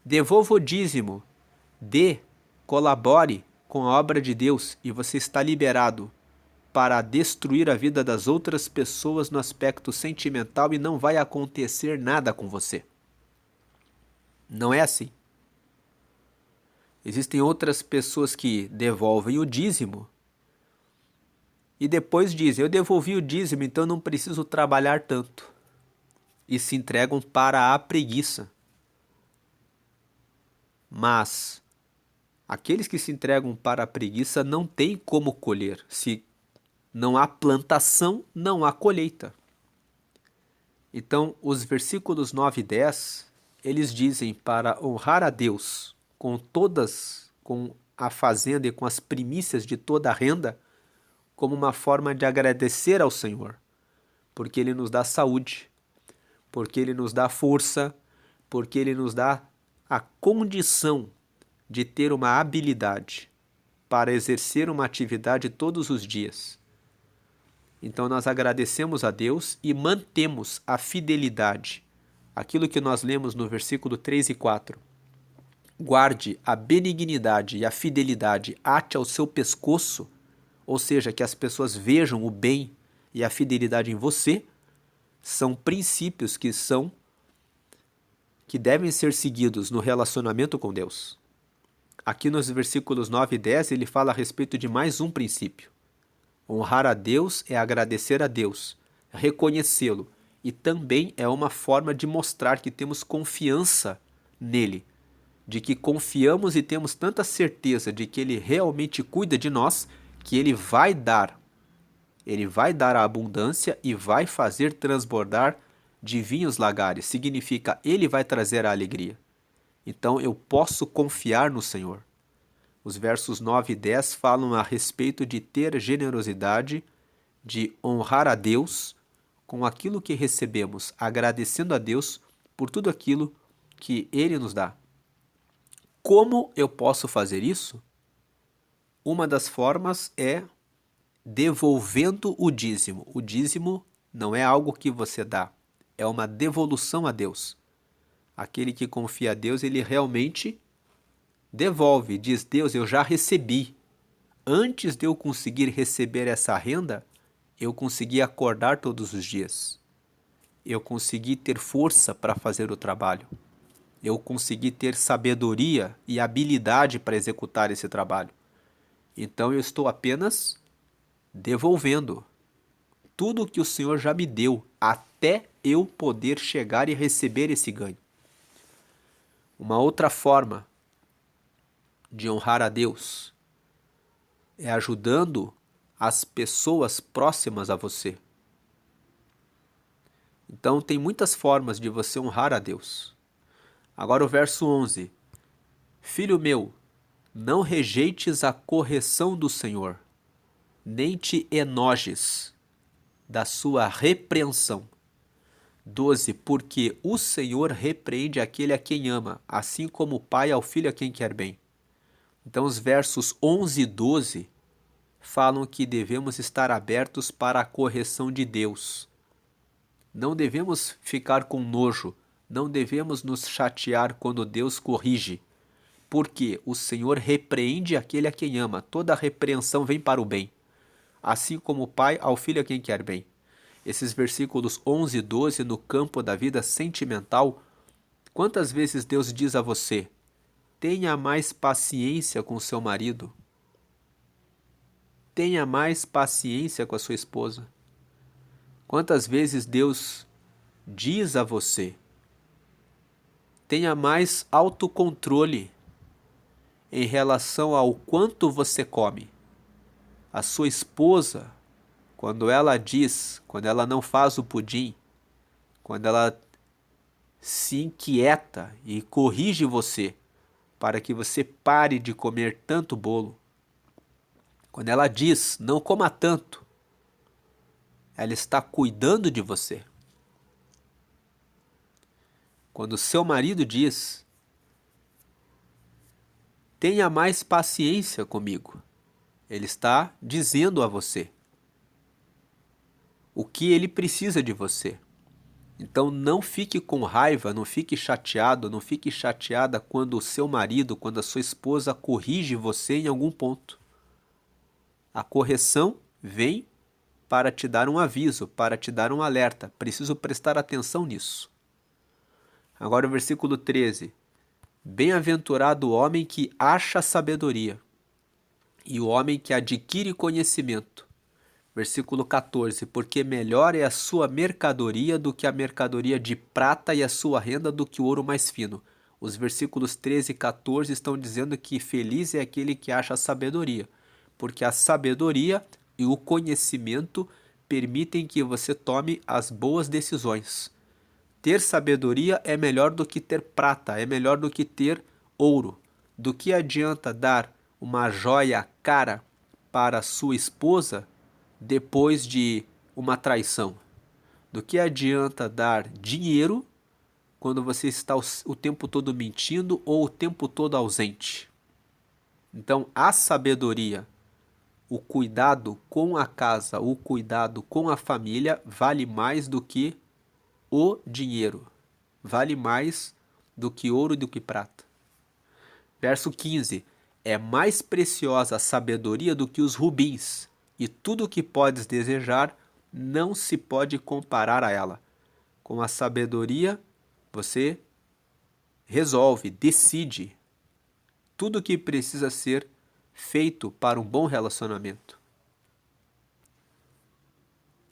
devolva o dízimo, colabore com a obra de Deus e você está liberado para destruir a vida das outras pessoas no aspecto sentimental e não vai acontecer nada com você. Não é assim. Existem outras pessoas que devolvem o dízimo e depois dizem: eu devolvi o dízimo, então não preciso trabalhar tanto. E se entregam para a preguiça. Mas aqueles que se entregam para a preguiça não têm como colher. Se não há plantação, não há colheita. Então, os versículos 9 e 10, eles dizem para honrar a Deus com a fazenda e com as primícias de toda a renda, como uma forma de agradecer ao Senhor, porque Ele nos dá saúde, porque Ele nos dá força, porque Ele nos dá a condição de ter uma habilidade para exercer uma atividade todos os dias. Então nós agradecemos a Deus e mantemos a fidelidade. Aquilo que nós lemos no versículo 3 e 4. guarde a benignidade e a fidelidade ate ao seu pescoço, ou seja, que as pessoas vejam o bem e a fidelidade em você, são princípios que devem ser seguidos no relacionamento com Deus. Aqui nos versículos 9 e 10 ele fala a respeito de mais um princípio. Honrar a Deus é agradecer a Deus, reconhecê-lo, e também é uma forma de mostrar que temos confiança nele, de que confiamos e temos tanta certeza de que ele realmente cuida de nós, que ele vai dar a abundância e vai fazer transbordar de vinhos lagares. Significa, ele vai trazer a alegria. Então eu posso confiar no Senhor. Os versos 9 e 10 falam a respeito de ter generosidade, de honrar a Deus com aquilo que recebemos, agradecendo a Deus por tudo aquilo que Ele nos dá. Como eu posso fazer isso? Uma das formas é devolvendo o dízimo. O dízimo não é algo que você dá, é uma devolução a Deus. Aquele que confia a Deus, ele realmente devolve, diz: Deus, eu já recebi. Antes de eu conseguir receber essa renda, eu consegui acordar todos os dias. Eu consegui ter força para fazer o trabalho. Eu consegui ter sabedoria e habilidade para executar esse trabalho. Então eu estou apenas devolvendo tudo o que o Senhor já me deu, até eu poder chegar e receber esse ganho. Uma outra forma de honrar a Deus é ajudando as pessoas próximas a você. Então tem muitas formas de você honrar a Deus. Agora o verso 11. Filho meu, não rejeites a correção do Senhor, nem te enojes da sua repreensão. 12. Porque o Senhor repreende aquele a quem ama, assim como o pai ao filho a quem quer bem. Então os versos 11 e 12 falam que devemos estar abertos para a correção de Deus. Não devemos ficar com nojo, não devemos nos chatear quando Deus corrige, porque o Senhor repreende aquele a quem ama, toda repreensão vem para o bem, assim como o pai ao filho a quem quer bem. Esses versículos 11 e 12 no campo da vida sentimental, quantas vezes Deus diz a você: tenha mais paciência com seu marido, tenha mais paciência com a sua esposa. Quantas vezes Deus diz a você: tenha mais autocontrole em relação ao quanto você come. A sua esposa, quando ela não faz o pudim, quando ela se inquieta e corrige você para que você pare de comer tanto bolo, quando ela diz: não coma tanto, ela está cuidando de você. Quando seu marido diz: tenha mais paciência comigo, ele está dizendo a você o que ele precisa de você. Então não fique com raiva, não fique chateado, não fique chateada quando o seu marido, quando a sua esposa corrige você em algum ponto. A correção vem para te dar um aviso, para te dar um alerta. Preciso prestar atenção nisso. Agora o versículo 13. Bem-aventurado o homem que acha sabedoria e o homem que adquire conhecimento. Versículo 14. Porque melhor é a sua mercadoria do que a mercadoria de prata e a sua renda do que o ouro mais fino. Os versículos 13 e 14 estão dizendo que feliz é aquele que acha sabedoria, porque a sabedoria e o conhecimento permitem que você tome as boas decisões. Ter sabedoria é melhor do que ter prata, é melhor do que ter ouro. Do que adianta dar uma joia cara para sua esposa depois de uma traição? Do que adianta dar dinheiro quando você está o tempo todo mentindo ou o tempo todo ausente? Então, a sabedoria, o cuidado com a casa, o cuidado com a família vale mais do que o dinheiro. Vale mais do que ouro e do que prata. Verso 15: é mais preciosa a sabedoria do que os rubins, e tudo o que podes desejar não se pode comparar a ela. Com a sabedoria, você resolve, decide tudo o que precisa ser feito para um bom relacionamento.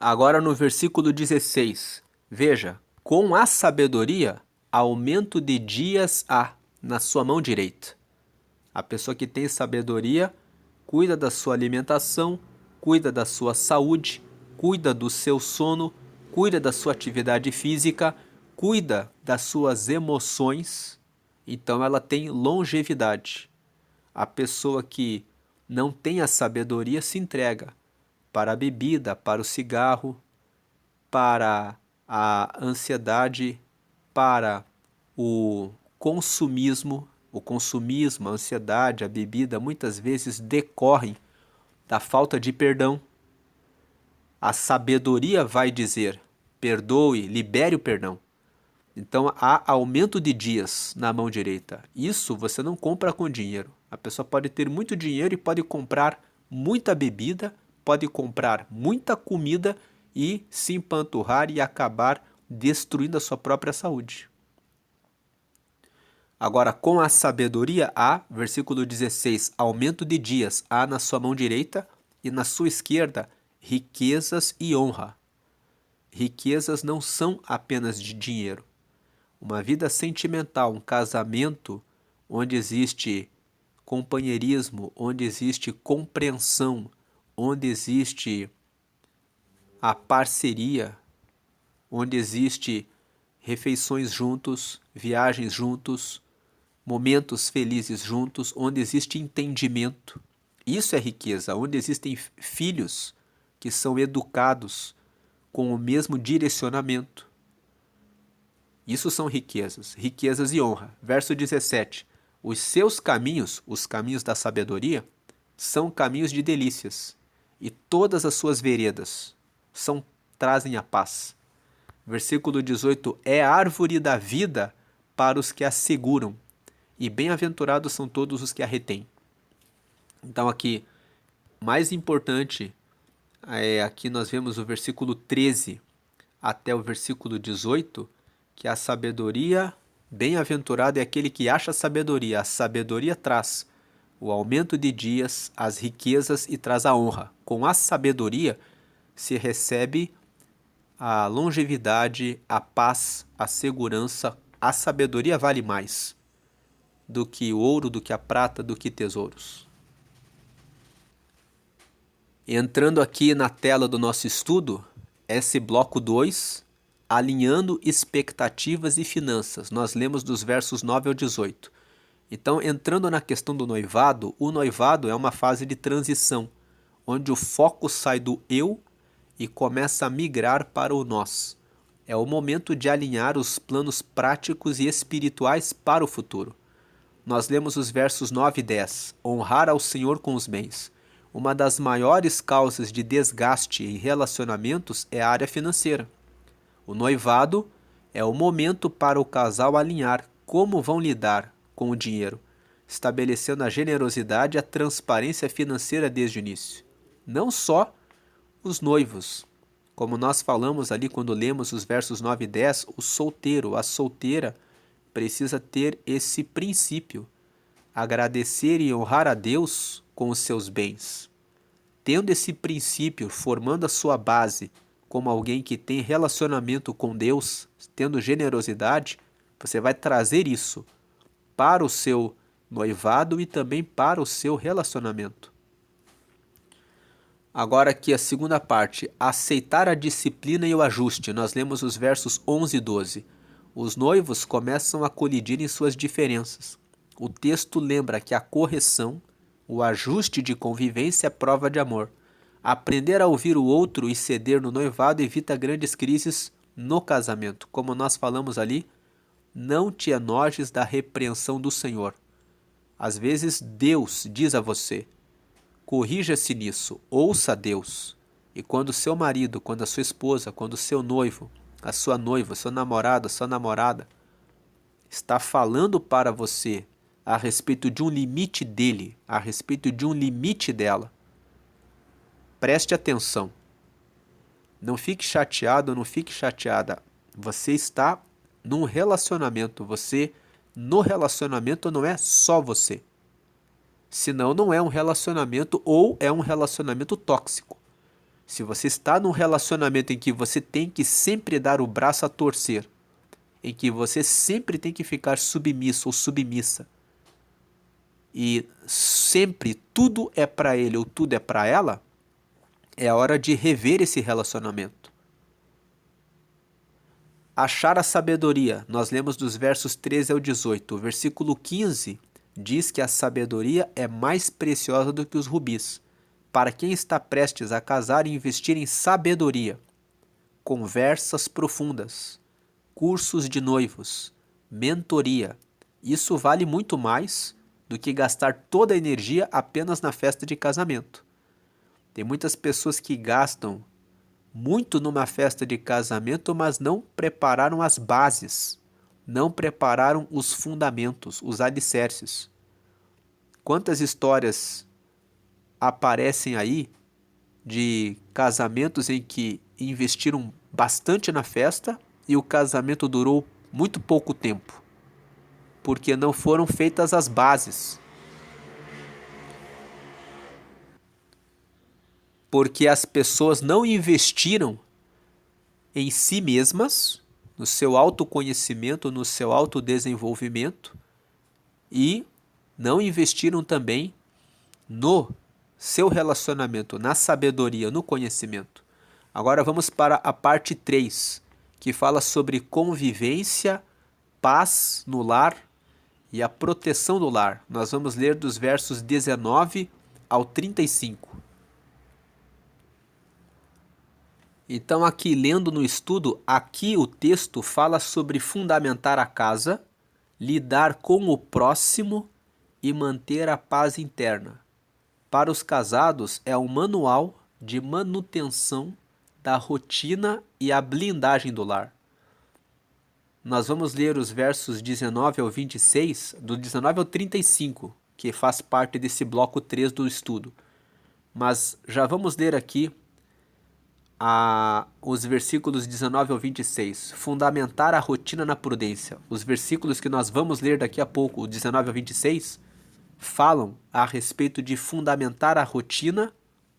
Agora no versículo 16, veja: com a sabedoria, aumento de dias há na sua mão direita. A pessoa que tem sabedoria cuida da sua alimentação, cuida da sua saúde, cuida do seu sono, cuida da sua atividade física, cuida das suas emoções. Então ela tem longevidade. A pessoa que não tem a sabedoria se entrega para a bebida, para o cigarro, para a ansiedade, para o consumismo. O consumismo, a ansiedade, a bebida muitas vezes decorrem da falta de perdão. A sabedoria vai dizer: perdoe, libere o perdão. Então há aumento de dias na mão direita. Isso você não compra com dinheiro. A pessoa pode ter muito dinheiro e pode comprar muita bebida, pode comprar muita comida e se empanturrar e acabar destruindo a sua própria saúde. Agora, com a sabedoria há, versículo 16, aumento de dias há na sua mão direita e na sua esquerda riquezas e honra. Riquezas não são apenas de dinheiro. Uma vida sentimental, um casamento onde existe companheirismo, onde existe compreensão, onde existe a parceria, onde existe refeições juntos, viagens juntos, momentos felizes juntos, onde existe entendimento. Isso é riqueza, onde existem filhos que são educados com o mesmo direcionamento. Isso são riquezas, riquezas e honra. Verso 17. Os seus caminhos, os caminhos da sabedoria, são caminhos de delícias, e todas as suas veredas trazem a paz. Versículo 18. É árvore da vida para os que a seguram, e bem-aventurados são todos os que a retêm. Então aqui, mais importante, aqui nós vemos o versículo 13 até o versículo 18, que a sabedoria, bem-aventurado é aquele que acha sabedoria. A sabedoria traz o aumento de dias, as riquezas e traz a honra. Com a sabedoria se recebe a longevidade, a paz, a segurança. A sabedoria vale mais do que o ouro, do que a prata, do que tesouros. Entrando aqui na tela do nosso estudo, esse bloco 2, alinhando expectativas e finanças. Nós lemos dos versos 9 ao 18. Então, entrando na questão do noivado, o noivado é uma fase de transição, onde o foco sai do eu e começa a migrar para o nós. É o momento de alinhar os planos práticos e espirituais para o futuro. Nós lemos os versos 9 e 10. Honrar ao Senhor com os bens. Uma das maiores causas de desgaste em relacionamentos é a área financeira. O noivado é o momento para o casal alinhar como vão lidar com o dinheiro, estabelecendo a generosidade e a transparência financeira desde o início. Não só os noivos. Como nós falamos ali quando lemos os versos 9 e 10, o solteiro, a solteira, precisa ter esse princípio, agradecer e honrar a Deus com os seus bens. Tendo esse princípio, formando a sua base como alguém que tem relacionamento com Deus, tendo generosidade, você vai trazer isso para o seu noivado e também para o seu relacionamento. Agora aqui a segunda parte, aceitar a disciplina e o ajuste. Nós lemos os versos 11 e 12. Os noivos começam a colidir em suas diferenças. O texto lembra que a correção, o ajuste de convivência é prova de amor. Aprender a ouvir o outro e ceder no noivado evita grandes crises no casamento. Como nós falamos ali, não te enojes da repreensão do Senhor. Às vezes Deus diz a você, corrija-se nisso, ouça a Deus. E quando seu marido, quando a sua esposa, quando o seu noivo, a sua noiva, seu namorado, a sua namorada está falando para você a respeito de um limite dele, a respeito de um limite dela. Preste atenção. Não fique chateado, não fique chateada. Você está num relacionamento. No relacionamento não é só você. Senão não é um relacionamento ou é um relacionamento tóxico. Se você está num relacionamento em que você tem que sempre dar o braço a torcer, em que você sempre tem que ficar submisso ou submissa, e sempre tudo é para ele ou tudo é para ela, é hora de rever esse relacionamento. Achar a sabedoria. Nós lemos dos versos 13 ao 18. O versículo 15 diz que a sabedoria é mais preciosa do que os rubis. Para quem está prestes a casar e investir em sabedoria, conversas profundas, cursos de noivos, mentoria, isso vale muito mais do que gastar toda a energia apenas na festa de casamento. Tem muitas pessoas que gastam muito numa festa de casamento, mas não prepararam as bases, não prepararam os fundamentos, os alicerces. Quantas histórias aparecem aí de casamentos em que investiram bastante na festa e o casamento durou muito pouco tempo, porque não foram feitas as bases. Porque as pessoas não investiram em si mesmas, no seu autoconhecimento, no seu autodesenvolvimento, e não investiram também no seu relacionamento, na sabedoria, no conhecimento. Agora vamos para a parte 3, que fala sobre convivência, paz no lar e a proteção do lar. Nós vamos ler dos versos 19 ao 35. Então, aqui lendo no estudo, aqui o texto fala sobre fundamentar a casa, lidar com o próximo e manter a paz interna. Para os casados, é um manual de manutenção da rotina e a blindagem do lar. Nós vamos ler os versos 19 ao 26, do 19 ao 35, que faz parte desse bloco 3 do estudo. Mas já vamos ler aqui os versículos 19 ao 26, fundamentar a rotina na prudência. Os versículos que nós vamos ler daqui a pouco, o 19 ao 26, falam a respeito de fundamentar a rotina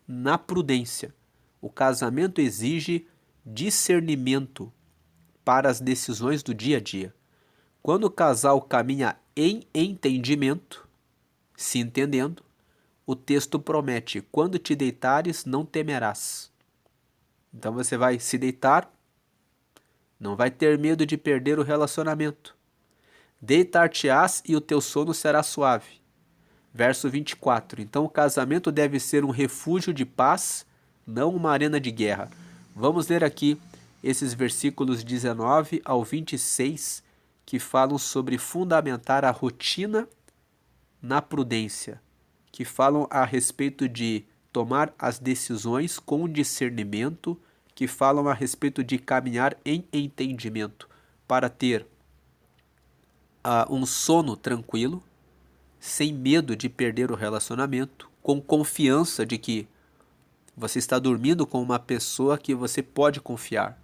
na prudência. O casamento exige discernimento para as decisões do dia a dia. Quando o casal caminha em entendimento, se entendendo, o texto promete: quando te deitares, não temerás. Então você vai se deitar, não vai ter medo de perder o relacionamento. Deitar-te-ás e o teu sono será suave. Verso 24. Então o casamento deve ser um refúgio de paz, não uma arena de guerra. Vamos ler aqui esses versículos 19 ao 26 que falam sobre fundamentar a rotina na prudência, que falam a respeito de tomar as decisões com discernimento, que falam a respeito de caminhar em entendimento para ter um sono tranquilo, sem medo de perder o relacionamento, com confiança de que você está dormindo com uma pessoa que você pode confiar,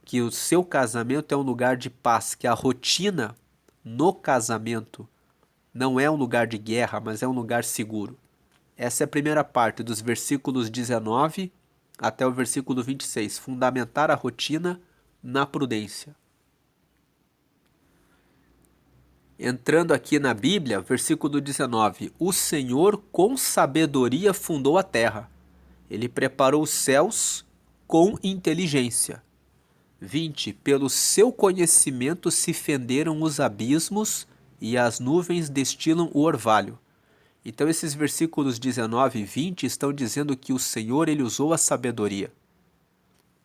que o seu casamento é um lugar de paz, que a rotina no casamento não é um lugar de guerra, mas é um lugar seguro. Essa é a primeira parte, dos versículos 19 até o versículo 26. Fundamentar a rotina na prudência. Entrando aqui na Bíblia, versículo 19. O Senhor com sabedoria fundou a terra. Ele preparou os céus com inteligência. 20. Pelo seu conhecimento se fenderam os abismos e as nuvens destilam o orvalho. Então esses versículos 19 e 20 estão dizendo que o Senhor ele usou a sabedoria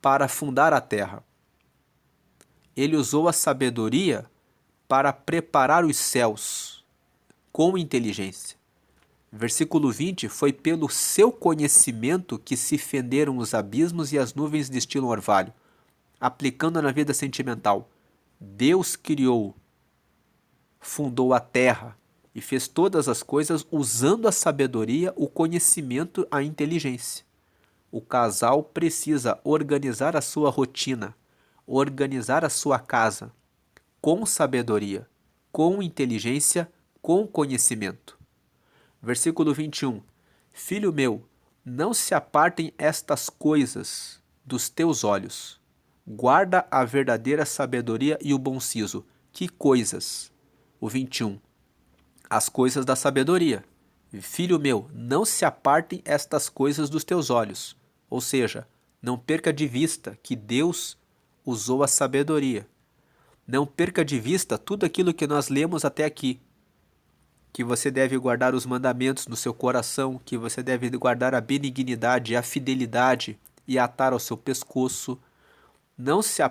para fundar a terra. Ele usou a sabedoria para preparar os céus com inteligência. Versículo 20, foi pelo seu conhecimento que se fenderam os abismos e as nuvens destilam orvalho. Aplicando na vida sentimental, Deus criou fundou a terra e fez todas as coisas usando a sabedoria, o conhecimento, a inteligência. O casal precisa organizar a sua rotina, organizar a sua casa com sabedoria, com inteligência, com conhecimento. Versículo 21. Filho meu, não se apartem estas coisas dos teus olhos. Guarda a verdadeira sabedoria e o bom siso. Que coisas? O 21. As coisas da sabedoria. Filho meu, não se apartem estas coisas dos teus olhos. Ou seja, não perca de vista que Deus usou a sabedoria. Não perca de vista tudo aquilo que nós lemos até aqui. Que você deve guardar os mandamentos no seu coração, que você deve guardar a benignidade e a fidelidade e atar ao seu pescoço. Não se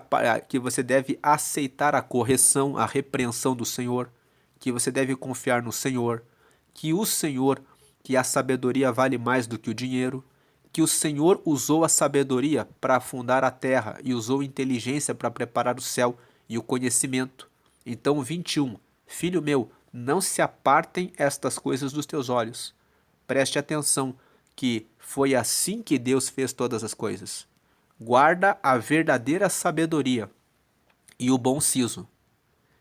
que você deve aceitar a correção, a repreensão do Senhor, que você deve confiar no Senhor, que o Senhor, que a sabedoria vale mais do que o dinheiro, que o Senhor usou a sabedoria para afundar a terra e usou inteligência para preparar o céu e o conhecimento. Então, 21. Filho meu, não se apartem estas coisas dos teus olhos. Preste atenção que foi assim que Deus fez todas as coisas. Guarda a verdadeira sabedoria e o bom siso.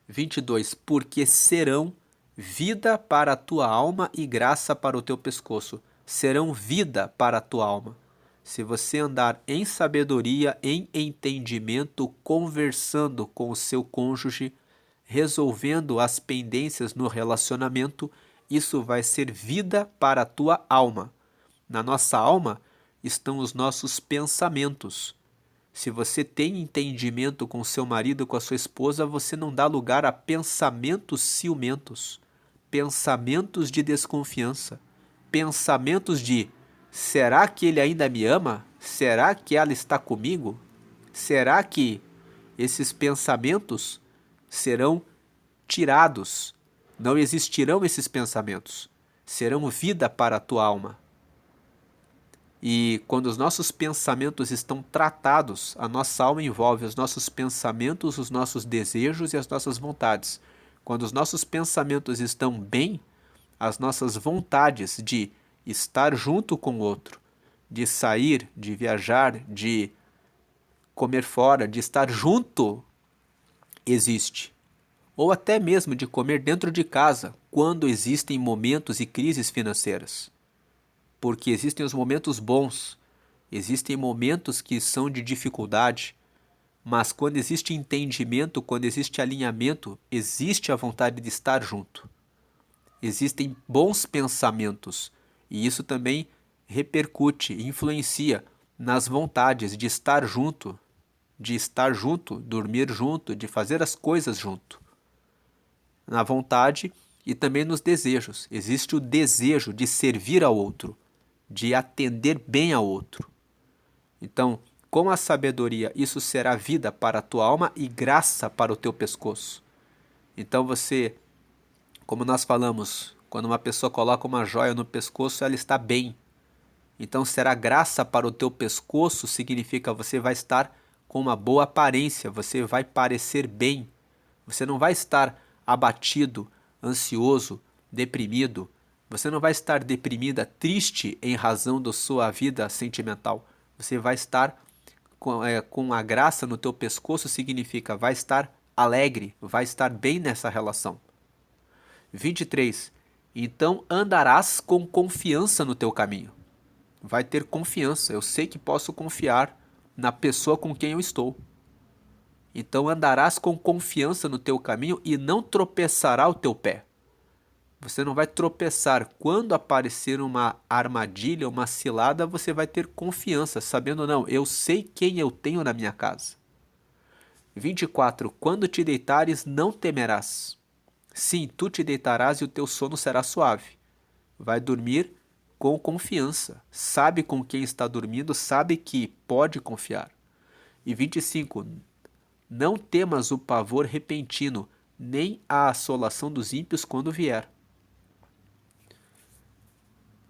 22. Porque serão vida para a tua alma e graça para o teu pescoço. Serão vida para a tua alma. Se você andar em sabedoria, em entendimento, conversando com o seu cônjuge, resolvendo as pendências no relacionamento, isso vai ser vida para a tua alma. Na nossa alma estão os nossos pensamentos. Se você tem entendimento com seu marido, com a sua esposa, você não dá lugar a pensamentos ciumentos, pensamentos de desconfiança, pensamentos de: será que ele ainda me ama? Será que ela está comigo? Será que esses pensamentos serão tirados? Não existirão esses pensamentos. Serão vida para a tua alma. E quando os nossos pensamentos estão tratados, a nossa alma envolve os nossos pensamentos, os nossos desejos e as nossas vontades. Quando os nossos pensamentos estão bem, as nossas vontades de estar junto com o outro, de sair, de viajar, de comer fora, de estar junto, existe. Ou até mesmo de comer dentro de casa, quando existem momentos e crises financeiras. Porque existem os momentos bons, existem momentos que são de dificuldade, mas quando existe entendimento, quando existe alinhamento, existe a vontade de estar junto. Existem bons pensamentos e isso também repercute, influencia nas vontades de estar junto, dormir junto, de fazer as coisas junto. Na vontade e também nos desejos. Existe o desejo de servir ao outro, de atender bem ao outro. Então, com a sabedoria, isso será vida para a tua alma e graça para o teu pescoço. Então você, como nós falamos, quando uma pessoa coloca uma joia no pescoço, ela está bem. Então será graça para o teu pescoço, significa você vai estar com uma boa aparência, você vai parecer bem. Você não vai estar abatido, ansioso, deprimido. Você não vai estar deprimida, triste em razão da sua vida sentimental. Você vai estar com a graça no teu pescoço, significa vai estar alegre, vai estar bem nessa relação. 23. Então andarás com confiança no teu caminho. Vai ter confiança. Eu sei que posso confiar na pessoa com quem eu estou. Então andarás com confiança no teu caminho e não tropeçará o teu pé. Você não vai tropeçar. Quando aparecer uma armadilha, uma cilada, você vai ter confiança, sabendo não, eu sei quem eu tenho na minha casa. 24. Quando te deitares, não temerás. Sim, tu te deitarás e o teu sono será suave. Vai dormir com confiança. Sabe com quem está dormindo, sabe que pode confiar. E 25. Não temas o pavor repentino, nem a assolação dos ímpios quando vier.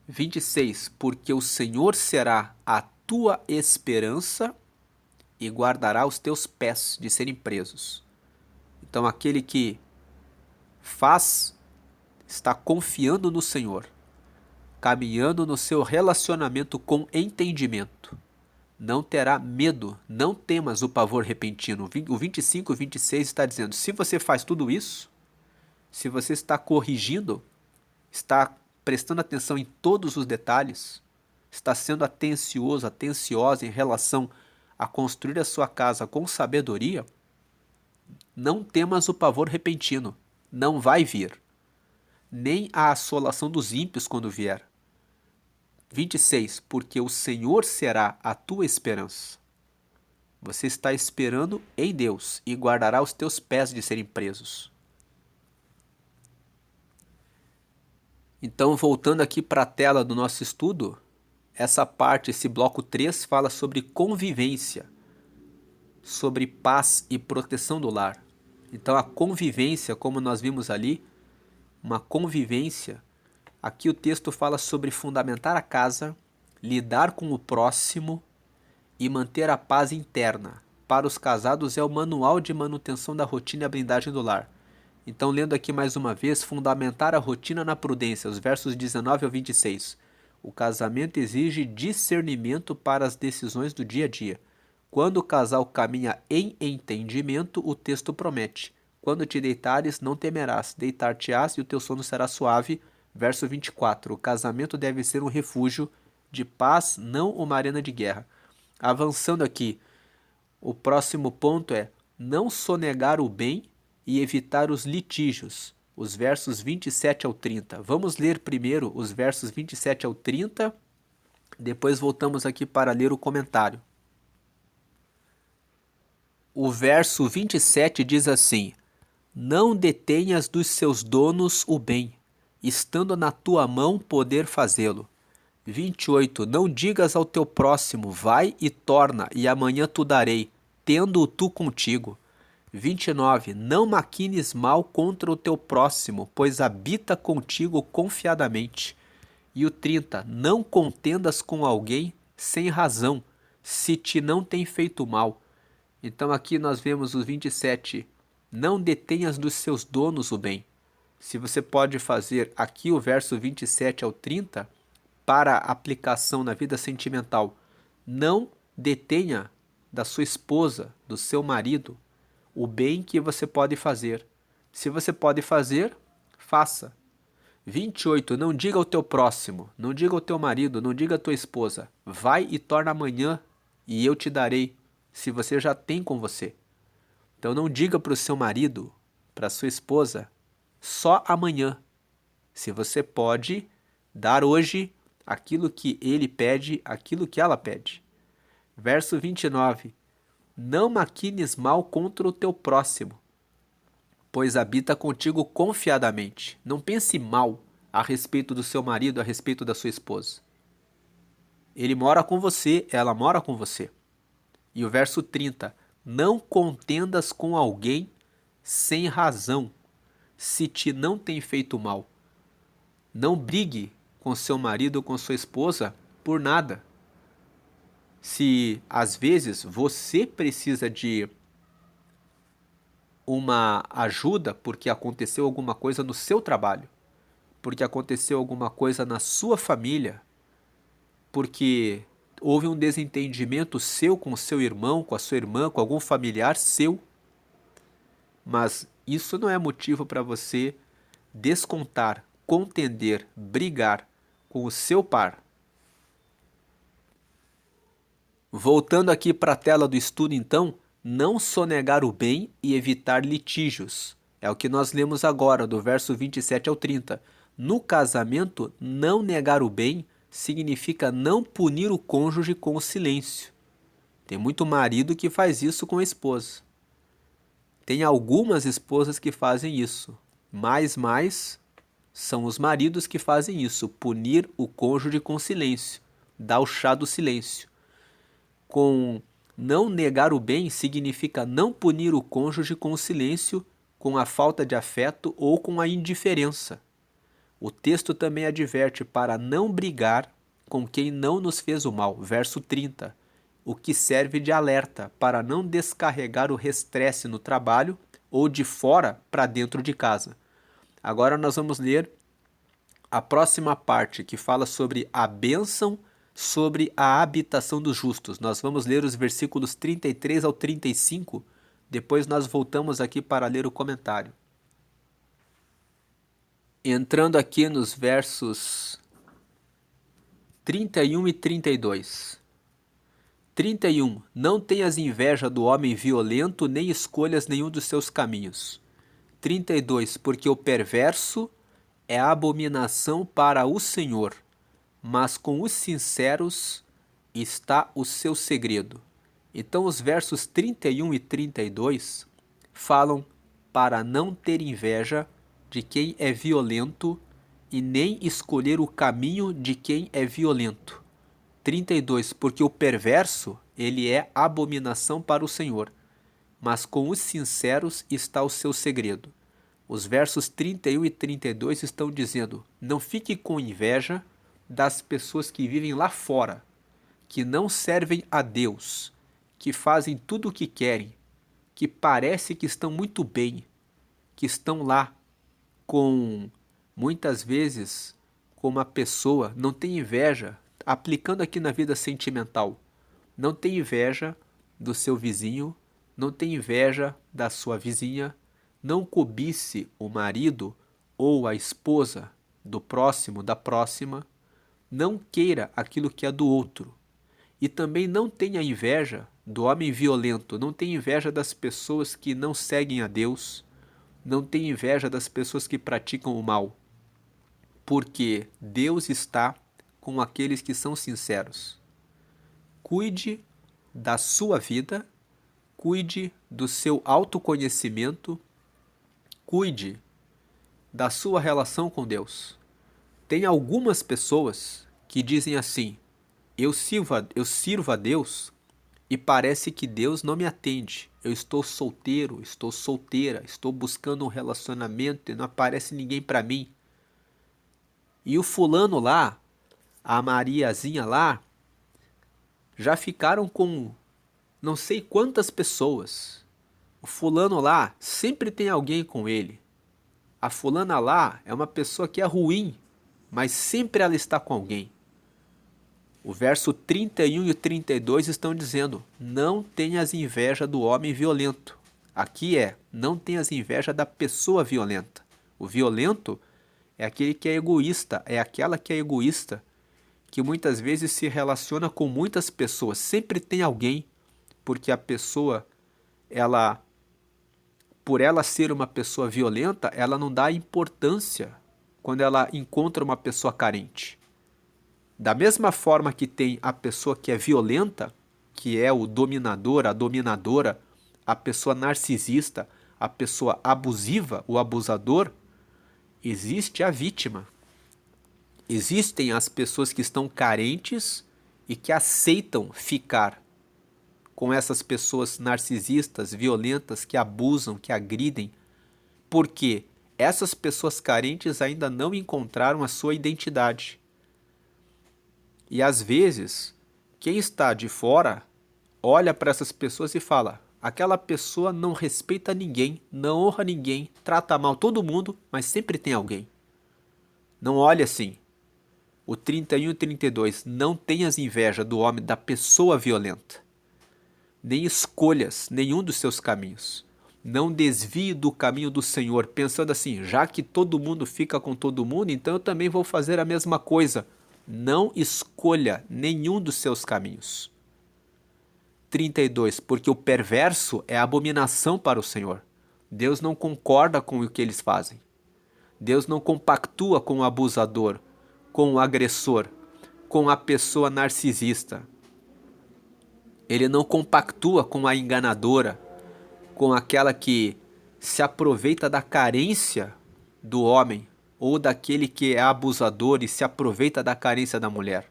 26. Porque o Senhor será a tua esperança e guardará os teus pés de serem presos. Então aquele que está confiando no Senhor, caminhando no seu relacionamento com entendimento. Não terá medo, não temas o pavor repentino. O 25 e 26 está dizendo, se você faz tudo isso, se você está corrigindo, está prestando atenção em todos os detalhes, está sendo atencioso, atenciosa em relação a construir a sua casa com sabedoria, não temas o pavor repentino, não vai vir, nem a assolação dos ímpios quando vier. 26, porque o Senhor será a tua esperança. Você está esperando em Deus e guardará os teus pés de serem presos. Então, voltando aqui para a tela do nosso estudo, essa parte, esse bloco 3, fala sobre convivência, sobre paz e proteção do lar. Então, a convivência, como nós vimos ali, uma convivência, aqui o texto fala sobre fundamentar a casa, lidar com o próximo e manter a paz interna. Para os casados é o manual de manutenção da rotina e a blindagem do lar. Então, lendo aqui mais uma vez, fundamentar a rotina na prudência, os versos 19 ao 26. O casamento exige discernimento para as decisões do dia a dia. Quando o casal caminha em entendimento, o texto promete: quando te deitares, não temerás, deitar-te-ás e o teu sono será suave. Verso 24. O casamento deve ser um refúgio de paz, não uma arena de guerra. Avançando aqui, o próximo ponto é não sonegar o bem e evitar os litígios, os versos 27 ao 30. Vamos ler primeiro os versos 27 ao 30, depois voltamos aqui para ler o comentário. O verso 27 diz assim: não detenhas dos seus donos o bem, estando na tua mão poder fazê-lo. 28. Não digas ao teu próximo, vai e torna, e amanhã tu darei, tendo-o tu contigo. 29. Não maquines mal contra o teu próximo, pois habita contigo confiadamente. E o 30. Não contendas com alguém sem razão, se te não tem feito mal. Então aqui nós vemos o 27. Não detenhas dos seus donos o bem. Se você pode fazer aqui o verso 27 ao 30, para aplicação na vida sentimental, não detenha da sua esposa, do seu marido, o bem que você pode fazer. Se você pode fazer, faça. 28. Não diga ao teu próximo, não diga ao teu marido, não diga à tua esposa, vai e torna amanhã e eu te darei, se você já tem com você. Então não diga para o seu marido, para a sua esposa, só amanhã. Se você pode dar hoje aquilo que ele pede, aquilo que ela pede. Verso 29. Não maquines mal contra o teu próximo, pois habita contigo confiadamente. Não pense mal a respeito do seu marido, a respeito da sua esposa. Ele mora com você, ela mora com você. E o verso 30. Não contendas com alguém sem razão, se te não tem feito mal. Não brigue com seu marido ou com sua esposa por nada. Se às vezes você precisa de uma ajuda porque aconteceu alguma coisa no seu trabalho, porque aconteceu alguma coisa na sua família, porque houve um desentendimento seu com o seu irmão, com a sua irmã, com algum familiar seu, mas isso não é motivo para você descontar, contender, brigar com o seu par. Voltando aqui para a tela do estudo, então, não sonegar o bem e evitar litígios. É o que nós lemos agora, do verso 27 ao 30. No casamento, não negar o bem significa não punir o cônjuge com o silêncio. Tem muito marido que faz isso com a esposa. Tem algumas esposas que fazem isso. Mais são os maridos que fazem isso, punir o cônjuge com silêncio, dar o chá do silêncio. Com não negar o bem significa não punir o cônjuge com o silêncio, com a falta de afeto ou com a indiferença. O texto também adverte para não brigar com quem não nos fez o mal, verso 30, o que serve de alerta para não descarregar o restresse no trabalho ou de fora para dentro de casa. Agora nós vamos ler a próxima parte, que fala sobre a bênção sobre a habitação dos justos. Nós vamos ler os versículos 33 ao 35, depois nós voltamos aqui para ler o comentário. Entrando aqui nos versos 31 e 32. 31. Não tenhas inveja do homem violento, nem escolhas nenhum dos seus caminhos. 32. Porque o perverso é abominação para o Senhor, mas com os sinceros está o seu segredo. Então os versos 31 e 32 falam para não ter inveja de quem é violento e nem escolher o caminho de quem é violento. 32. Porque o perverso, ele é abominação para o Senhor, mas com os sinceros está o seu segredo. Os versos 31 e 32 estão dizendo: não fique com inveja das pessoas que vivem lá fora, que não servem a Deus, que fazem tudo o que querem, que parece que estão muito bem, que estão lá com, muitas vezes, com uma pessoa, não tem inveja, aplicando aqui na vida sentimental, não tem inveja do seu vizinho, não tem inveja da sua vizinha, não cobice o marido ou a esposa do próximo, da próxima, não queira aquilo que é do outro. E também não tenha inveja do homem violento, não tenha inveja das pessoas que não seguem a Deus, não tenha inveja das pessoas que praticam o mal, porque Deus está com aqueles que são sinceros. Cuide da sua vida, cuide do seu autoconhecimento, cuide da sua relação com Deus. Tem algumas pessoas que dizem assim: eu sirvo a Deus e parece que Deus não me atende. Eu estou solteiro, estou solteira, estou buscando um relacionamento e não aparece ninguém para mim. E o fulano lá, a Mariazinha lá, já ficaram com não sei quantas pessoas. O fulano lá sempre tem alguém com ele. A fulana lá é uma pessoa que é ruim, mas sempre ela está com alguém. O verso 31 e o 32 estão dizendo: não tenhas inveja do homem violento. Aqui não tenhas inveja da pessoa violenta. O violento é aquele que é egoísta, é aquela que é egoísta, que muitas vezes se relaciona com muitas pessoas. Sempre tem alguém, porque a pessoa, por ela ser uma pessoa violenta, ela não dá importância quando ela encontra uma pessoa carente. Da mesma forma que tem a pessoa que é violenta, que é o dominador, a dominadora, a pessoa narcisista, a pessoa abusiva, o abusador, existe a vítima. Existem as pessoas que estão carentes e que aceitam ficar com essas pessoas narcisistas, violentas, que abusam, que agridem, porque essas pessoas carentes ainda não encontraram a sua identidade. E às vezes, quem está de fora olha para essas pessoas e fala: aquela pessoa não respeita ninguém, não honra ninguém, trata mal todo mundo, mas sempre tem alguém. Não olhe assim. O 31 e 32, não tenhas inveja do homem, da pessoa violenta, nem escolhas nenhum dos seus caminhos. Não desvie do caminho do Senhor, pensando assim: já que todo mundo fica com todo mundo, então eu também vou fazer a mesma coisa. Não escolha nenhum dos seus caminhos. 32. Porque o perverso é abominação para o Senhor. Deus não concorda com o que eles fazem. Deus não compactua com o abusador, com o agressor, com a pessoa narcisista. Ele não compactua com a enganadora, com aquela que se aproveita da carência do homem, ou daquele que é abusador e se aproveita da carência da mulher.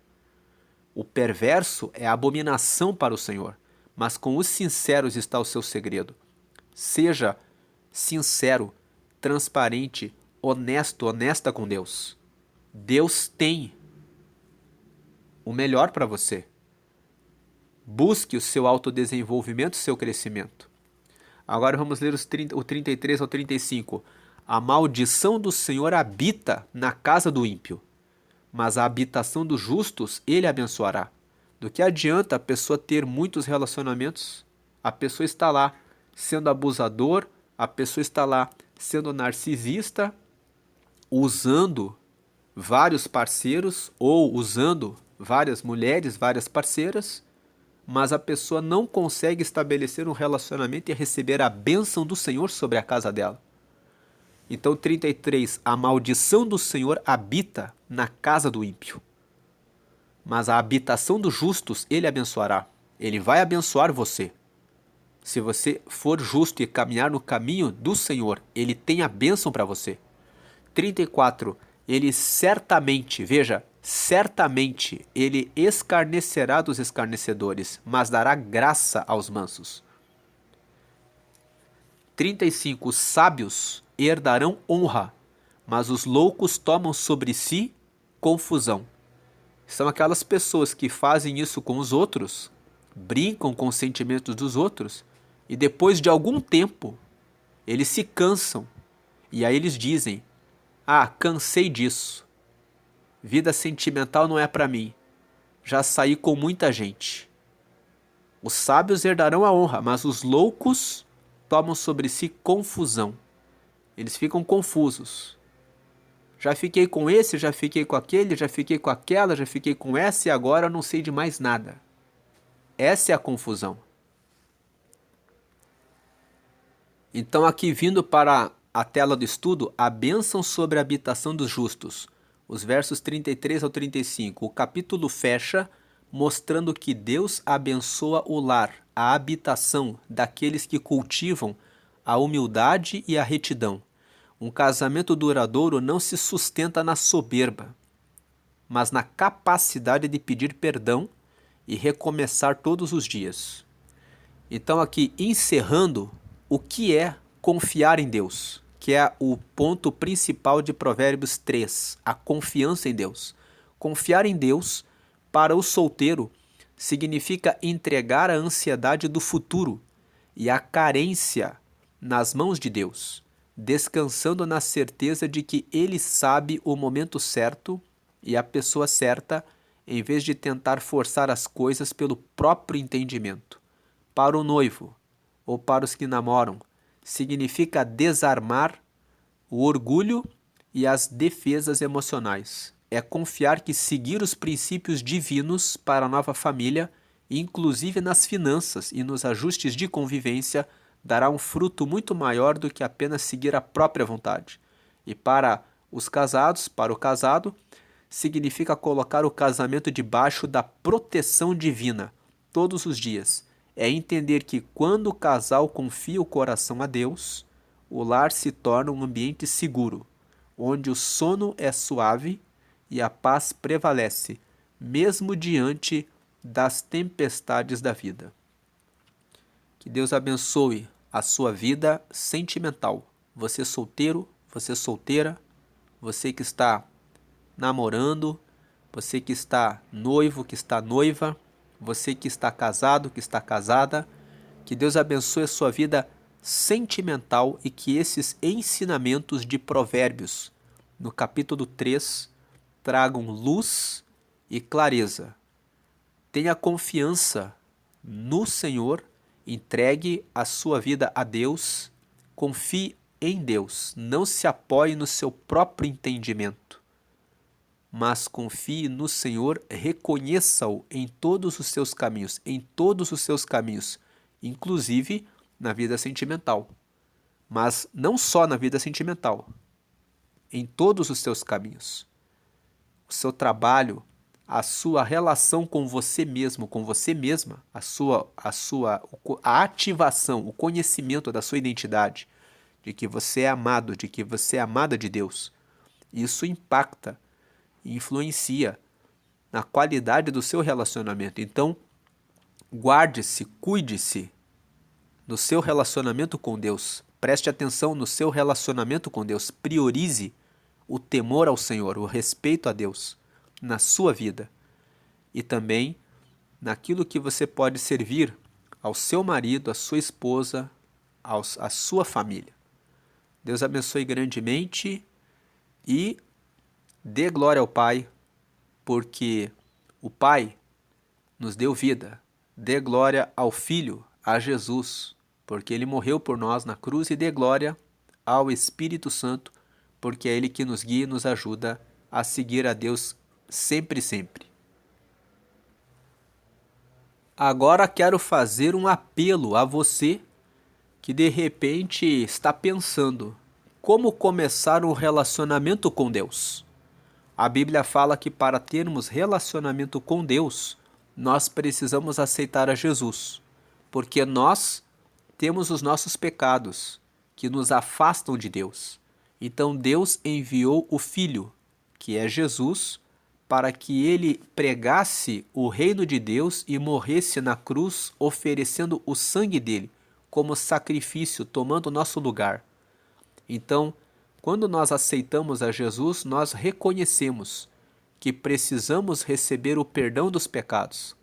O perverso é abominação para o Senhor, mas com os sinceros está o seu segredo. Seja sincero, transparente, honesto, honesta com Deus. Deus tem o melhor para você. Busque o seu autodesenvolvimento, o seu crescimento. Agora vamos ler o 33 ao 35. A maldição do Senhor habita na casa do ímpio, mas a habitação dos justos ele abençoará. Do que adianta a pessoa ter muitos relacionamentos? A pessoa está lá sendo abusador, a pessoa está lá sendo narcisista, usando vários parceiros ou usando várias mulheres, várias parceiras, mas a pessoa não consegue estabelecer um relacionamento e receber a bênção do Senhor sobre a casa dela. Então, 33, a maldição do Senhor habita na casa do ímpio, mas a habitação dos justos ele abençoará. Ele vai abençoar você. Se você for justo e caminhar no caminho do Senhor, ele tem a bênção para você. 34, ele certamente, veja, certamente ele escarnecerá dos escarnecedores, mas dará graça aos mansos. 35, os sábios herdarão honra, mas os loucos tomam sobre si confusão. São aquelas pessoas que fazem isso com os outros, brincam com os sentimentos dos outros, e depois de algum tempo, eles se cansam, e aí eles dizem: ah, cansei disso. Vida sentimental não é para mim. Já saí com muita gente. Os sábios herdarão a honra, mas os loucos tomam sobre si confusão. Eles ficam confusos. Já fiquei com esse, já fiquei com aquele, já fiquei com aquela, já fiquei com essa e agora eu não sei de mais nada. Essa é a confusão. Então, aqui vindo para a tela do estudo, a bênção sobre a habitação dos justos. Os versos 33 ao 35. O capítulo fecha mostrando que Deus abençoa o lar, a habitação daqueles que cultivam a humildade e a retidão. Um casamento duradouro não se sustenta na soberba, mas na capacidade de pedir perdão e recomeçar todos os dias. Então, aqui encerrando, o que é confiar em Deus? Que é o ponto principal de Provérbios 3, a confiança em Deus. Confiar em Deus, para o solteiro, significa entregar a ansiedade do futuro e a carência nas mãos de Deus, descansando na certeza de que Ele sabe o momento certo e a pessoa certa, em vez de tentar forçar as coisas pelo próprio entendimento. Para o noivo, ou para os que namoram, significa desarmar o orgulho e as defesas emocionais. É confiar que seguir os princípios divinos para a nova família, inclusive nas finanças e nos ajustes de convivência, dará um fruto muito maior do que apenas seguir a própria vontade. E para os casados, para o casado, significa colocar o casamento debaixo da proteção divina todos os dias. É entender que quando o casal confia o coração a Deus, o lar se torna um ambiente seguro, onde o sono é suave e a paz prevalece, mesmo diante das tempestades da vida. Que Deus abençoe a sua vida sentimental. Você solteiro, você solteira, você que está namorando, você que está noivo, que está noiva, você que está casado, que está casada, que Deus abençoe a sua vida sentimental e que esses ensinamentos de Provérbios, no capítulo 3, tragam luz e clareza. Tenha confiança no Senhor, entregue a sua vida a Deus, confie em Deus, não se apoie no seu próprio entendimento, mas confie no Senhor, reconheça-o em todos os seus caminhos, inclusive na vida sentimental. Mas não só na vida sentimental, em todos os seus caminhos. O seu trabalho, a sua relação com você mesmo, com você mesma, a ativação, o conhecimento da sua identidade, de que você é amado, de que você é amada de Deus. Isso impacta e influencia na qualidade do seu relacionamento. Então, guarde-se, cuide-se no seu relacionamento com Deus. Preste atenção no seu relacionamento com Deus. Priorize o temor ao Senhor, o respeito a Deus na sua vida. E também naquilo que você pode servir ao seu marido, à sua esposa, à sua família. Deus abençoe grandemente e dê glória ao Pai, porque o Pai nos deu vida. Dê glória ao Filho, a Jesus, porque Ele morreu por nós na cruz, e dê glória ao Espírito Santo, porque é Ele que nos guia e nos ajuda a seguir a Deus sempre, sempre. Agora quero fazer um apelo a você que de repente está pensando como começar um relacionamento com Deus. A Bíblia fala que para termos relacionamento com Deus, nós precisamos aceitar a Jesus, porque nós temos os nossos pecados que nos afastam de Deus. Então Deus enviou o Filho, que é Jesus, para que ele pregasse o reino de Deus e morresse na cruz, oferecendo o sangue dele como sacrifício, tomando o nosso lugar. Então, quando nós aceitamos a Jesus, nós reconhecemos que precisamos receber o perdão dos pecados.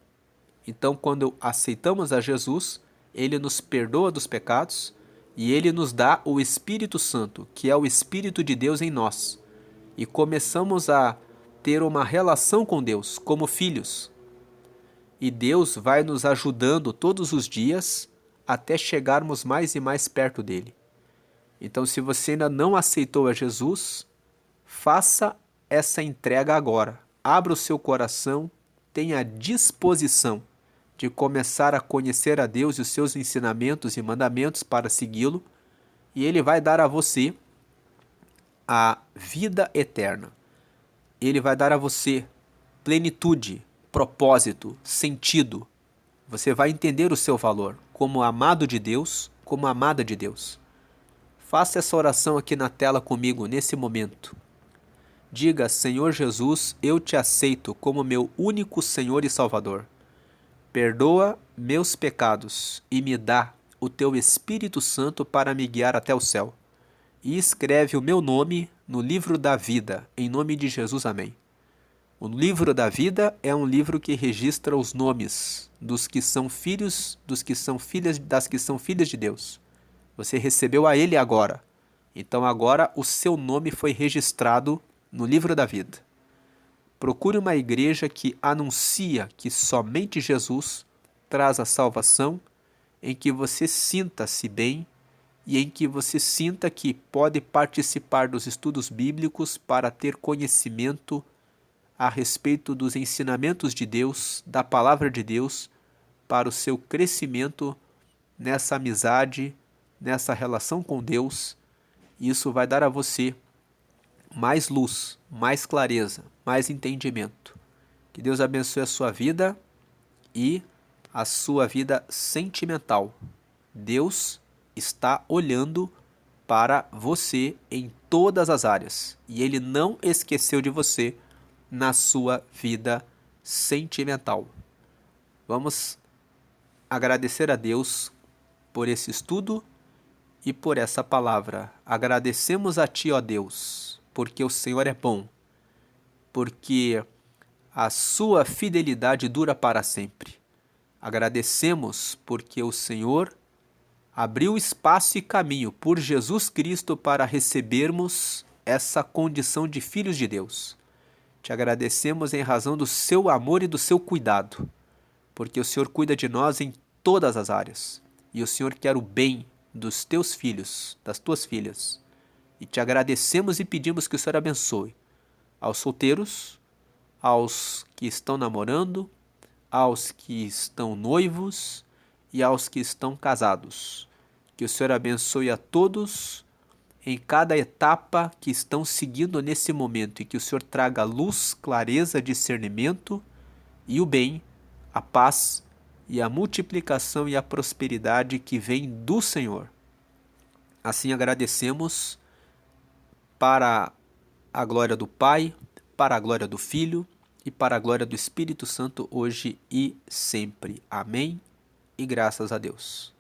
Então, quando aceitamos a Jesus, ele nos perdoa dos pecados e ele nos dá o Espírito Santo, que é o Espírito de Deus em nós. E começamos a ter uma relação com Deus como filhos. E Deus vai nos ajudando todos os dias até chegarmos mais e mais perto dele. Então, se você ainda não aceitou a Jesus, faça essa entrega agora. Abra o seu coração, tenha disposição de começar a conhecer a Deus e os seus ensinamentos e mandamentos para segui-lo, e ele vai dar a você a vida eterna. Ele vai dar a você plenitude, propósito, sentido. Você vai entender o seu valor como amado de Deus, como amada de Deus. Faça essa oração aqui na tela comigo nesse momento. Diga: Senhor Jesus, eu te aceito como meu único Senhor e Salvador. Perdoa meus pecados e me dá o teu Espírito Santo para me guiar até o céu. E escreve o meu nome no livro da vida, em nome de Jesus, amém. O livro da vida é um livro que registra os nomes dos que são filhos, dos que são filhas, das que são filhas de Deus. Você recebeu a ele agora. Então agora o seu nome foi registrado no livro da vida. Procure uma igreja que anuncia que somente Jesus traz a salvação, em que você sinta-se bem e em que você sinta que pode participar dos estudos bíblicos para ter conhecimento a respeito dos ensinamentos de Deus, da palavra de Deus, para o seu crescimento nessa amizade, nessa relação com Deus. Isso vai dar a você mais luz, mais clareza, mais entendimento. Que Deus abençoe a sua vida e a sua vida sentimental. Deus está olhando para você em todas as áreas e Ele não esqueceu de você na sua vida sentimental. Vamos agradecer a Deus por esse estudo e por essa palavra. Agradecemos a Ti, ó Deus, porque o Senhor é bom, porque a sua fidelidade dura para sempre. Agradecemos porque o Senhor abriu espaço e caminho por Jesus Cristo para recebermos essa condição de filhos de Deus. Te agradecemos em razão do seu amor e do seu cuidado, porque o Senhor cuida de nós em todas as áreas, e o Senhor quer o bem dos teus filhos, das tuas filhas. E te agradecemos e pedimos que o Senhor abençoe aos solteiros, aos que estão namorando, aos que estão noivos e aos que estão casados. Que o Senhor abençoe a todos em cada etapa que estão seguindo nesse momento e que o Senhor traga luz, clareza, discernimento e o bem, a paz e a multiplicação e a prosperidade que vem do Senhor. Assim agradecemos para a glória do Pai, para a glória do Filho e para a glória do Espírito Santo hoje e sempre. Amém e graças a Deus.